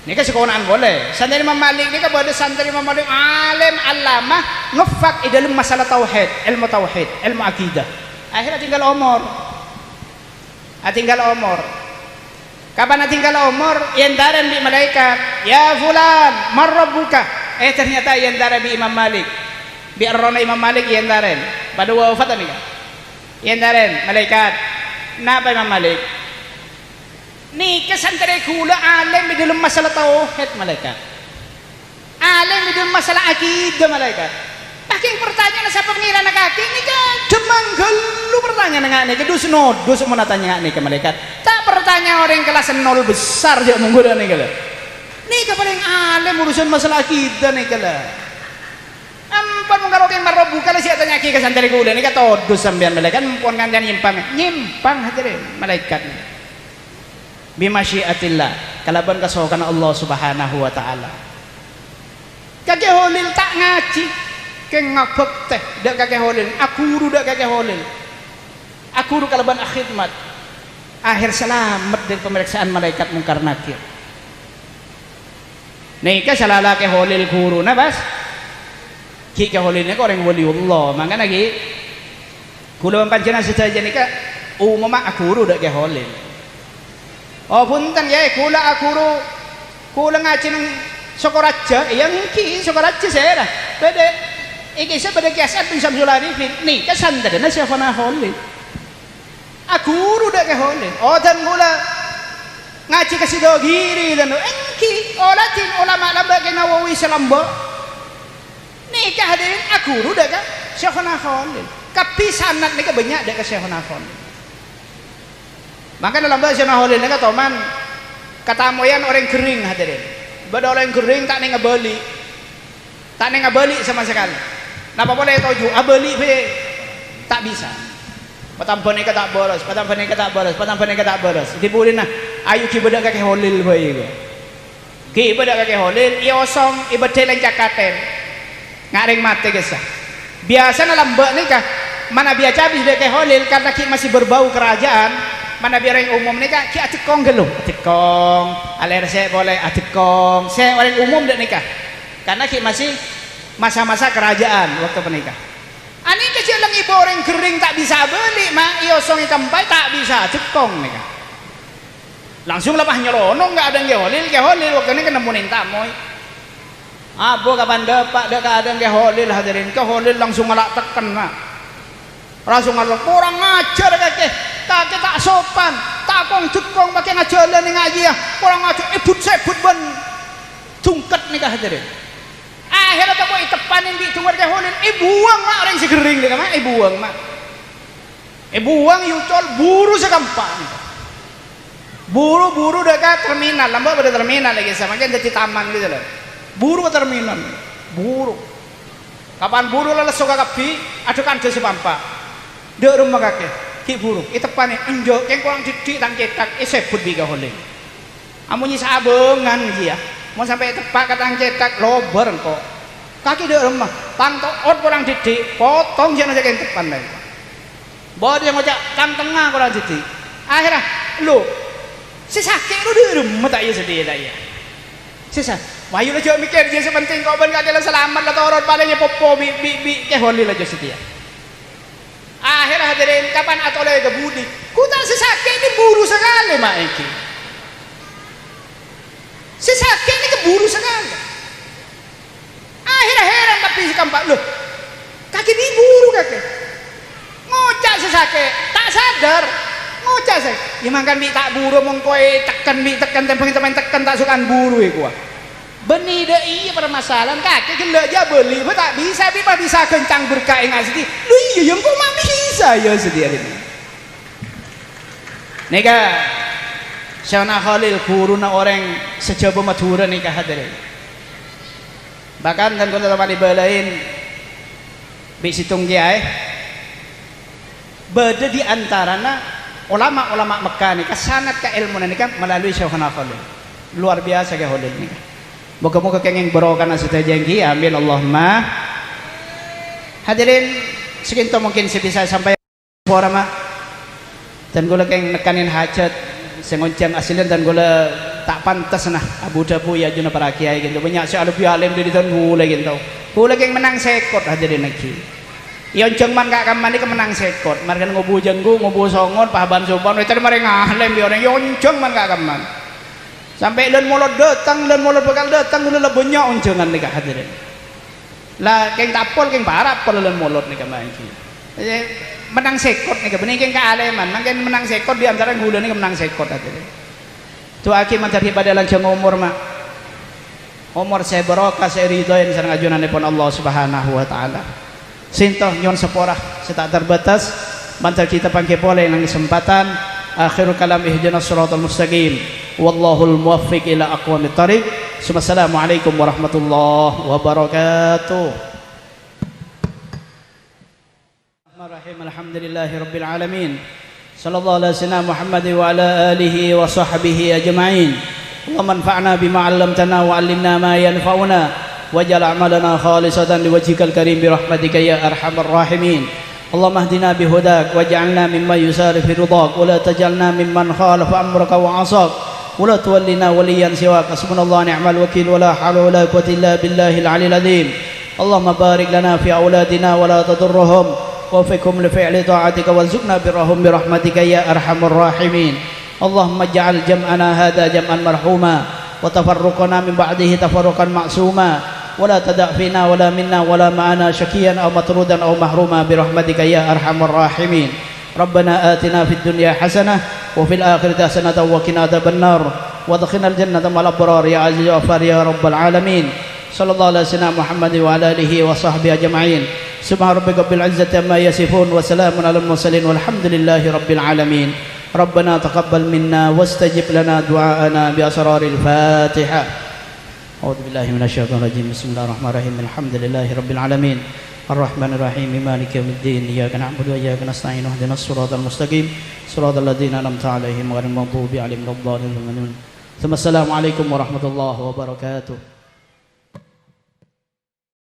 ini kan sekonahan boleh santri Imam Malik ini kan berada santri Imam Malik alim alamah ngefak di dalam masalah tauhid ilmu akidah akhirnya tinggal umur kapan tinggal umur yandaran di malaikat ya fulan marrabbuka ternyata yandaran di Imam Malik bi arrona Imam Malik yandaran pada wafat nih kan yandaran malaikat napa Imam Malik nih kesantri kula alim di dalam masalah tauhid malaikat alim di dalam masalah akidah malaikat pakai pertanyaan siapa pengira nak kaki ini kan demang gelu pertanyaan dengan ini kedus nodus mau tanya nih ke malaikat tak pertanyaan orang kelas 0 besar je menggoda nih kala nih ke paling alim urusan masalah akidah nih kala ampun mengkarokin marrobu kalau siapa tanya ke santri kula nih kata odus sambian malaikat mumpun kan nyimpang hadirin malaikat bimasyiatillah kalaban kasokan Allah subhanahu wa ta'ala kake holil tak ngaji ke ngabek teh dak kake holil akuru dak kake holil akuru kalaban akhidmat akhir selamat dari pemeriksaan malaikat mungkar nakir nika salala ke holil guru na bas ki ke holilnya ko orang waliullah mangka lagi kula panjenengan sedaja nika umumnya akuru dak ke holil oh punten ya kula ngaji nang Sokoraja yang ki Sokoraja saya dah beda iki saya pada kiasan bin Samsul Arifin nih kesantren siapa na holil guru dak ke holil oh dan kula ngaji ke Sidogiri dan engki olatin ulama lamba ke Nawawi selamba nih hadirin guru dak ke siapa na holil tapi sanad nih banyak dak ke siapa na holil maka dalam bahasa naholil ni kata man kata moyan orang kering hadirin bada orang kering tak ni ngabali sama sekali napa boleh toju abali be tak bisa patampan ni tak boros dibulin nah ayu ki beda kake holil bae ki beda kake holil iosong ibadhe lencakaten ngaring mate gesah biasa dalam mbak nikah mana biasa habis kake holil karena ki masih berbau kerajaan mana biar yang umum nikah ki atikong gelo atikong aler saya boleh atikong saya orang umum dak nikah karena ki masih masa-masa kerajaan waktu pernikah ani kecil lang ibu orang kering tak bisa beli mak iosong ikampai tak bisa atikong nikah langsung lepah nyelonong nggak ada yang keholil waktu ini kena munin tamoy abo kapan dapat dak ada yang keholil hadirin keholil langsung malak tekan mak langsung ngalok kurang ngajar kakek tak sopan tak kong cekong pakai ngajalan yang ngaji ya kurang ngajar sebut ban tungkat nikah hadirin akhirnya tak boleh tepanin di tunggal keholin buang mak orang segering dia mak buang mak buang yucol buru sekampang buru dekat terminal lambak pada terminal lagi sama kan jadi taman gitu loh buru ke terminal buru kapan buru lalu suka kapi adukan ke sepampa dek rumah kakek ki buru itepane enjok yang kurang didik dan cetak sebut biga holil amunyi sabengan dia mau sampai tepak katang cetak lober kok kaki dek rumah tangtok ot kurang didik potong jangan aja yang tepan lagi bawa dia ngocak tang tengah kurang didik akhirnya lu si sakit lu dek rumah tak iya sedih tak iya sisa wayu lah jangan mikir dia sepenting kau ben kakek selamat lah torot palingnya popo bi ke holil aja setia akhirnya hadirin kapan atau lagi ke budi ku tak sesakit ini buru sekali mak iki sesakit ini keburu sekali akhirnya heran tapi si kampak loh kaki diburu kakek ngocak sesakit tak sadar ngocak saya ya makan bi tak buru mengkoi tekan bi tekan tempeng tekan tak sukaan buru iku Beni dah iya permasalahan kakek gelak aja beli, apa tak bisa, tapi bisa kencang berkah yang asli. Lu iya yang kau mah bisa ya sendiri. Nika Syana Khalil kuruna orang sejauh Madura nikah hadirin. Bahkan dan kau tetap dibalain bisitung kiai. Beda di antaranya ulama-ulama Mekah nih sangat ke ilmu nih kan melalui Syaikhuna Khalil. Luar biasa ke Khalil nih. Moga-moga kenging berokan asita jengki amin Allahumma. Hadirin sekinto mungkin sebisa sampai pora mah. Dan gula keng nekanin hajat sengoncang aslian dan gula tak pantas nah Abu Dhabi ya juna para kiai gitu. Banyak sih lebih alim di tahun gula gitu. Gula keng menang sekot hadirin lagi. Yonceng man kak kaman ini kemenang sekot. Mereka ngobu jenggu, ngobu songon, pahaban sopan. Itu mereka ngahlem di orang yonceng man kak kaman. Sampai dan molot datang, dan molot bakal datang dulu lah banyak oncengan nih kak hadirin. Lah keng tapol, keng parap kalau dan molot nih kaman ini. Menang sekot nih kak. Benih keng kealeman. Mungkin menang sekot di antara gula nih menang sekot hadirin. Tu aki mencari pada lancang umur mak. Umur saya barokah, saya ridhoin sareng ajunan pun Allah Subhanahu Wa Taala. Sintoh nyon seporah setak terbatas bantal kita pangke pole yang kesempatan akhirul kalam ihdinas siratal mustaqim wallahul muwaffiq ila aqwamit thariq. Assalamualaikum warahmatullahi wabarakatuh. Bismillahirrahmanirrahim. Alhamdulillahirabbil alamin. Sallallahu alaihi wasallam Muhammad wa ala alihi wa sahbihi ajma'in. Allahumma anfa'na bima 'allamtana wa 'allimna ma yanfa'una. waj'al a'malana khalisatan liwajhikal karim birahmatika ya arhamar rahimin. Allahumma hdina bihudak waj'alna mimman yusari fi ridak wa la taj'alna mimman khalafa amraka wa 'asak wa la tuwallina waliyan siwak. Hasbunallahu ni'mal wakil wa la hawla wa la quwwata illa billahil 'aliyyil 'azim. Allahumma barik lana fi auladina wa la tadurruhum wa fiqhum li fi'li ta'atika warzuqna birrahum birahmatika ya arhamar rahimin. Allahumma ij'al jam'ana hadha jam'an marhuma wa tafarruqana min ba'dihi tafarruqan ma'suma ولا تدع فينا ولا منا ولا معنا شكيا أو مطرودا أو محروما برحمتك يا أرحم الراحمين. ربنا آتنا في الدنيا حسنة وفي الآخرة حسنة وقنا عذاب النار وادخلنا الجنة مع الأبرار يا عزيز غفار يا رب العالمين. صلى الله على سيدنا محمد وعلى آله وصحبه أجمعين. سبحان ربك رب العزة عما يصفون وسلام على المرسلين والحمد لله رب العالمين. ربنا تقبل منا واستجب لنا دعاءنا بأسرار الفاتحة. أعوذ بالله من الشيطان الرجيم. بسم الله الرحمن الرحيم. الحمد لله رب العالمين الرحمن الرحيم مالك يوم الدين إياك نعبد وإياك نستعين اهدنا الصراط المستقيم صراط الذين أنعمت عليهم غير المغضوب عليهم ولا الضالين. ثم السلام عليكم ورحمة الله وبركاته.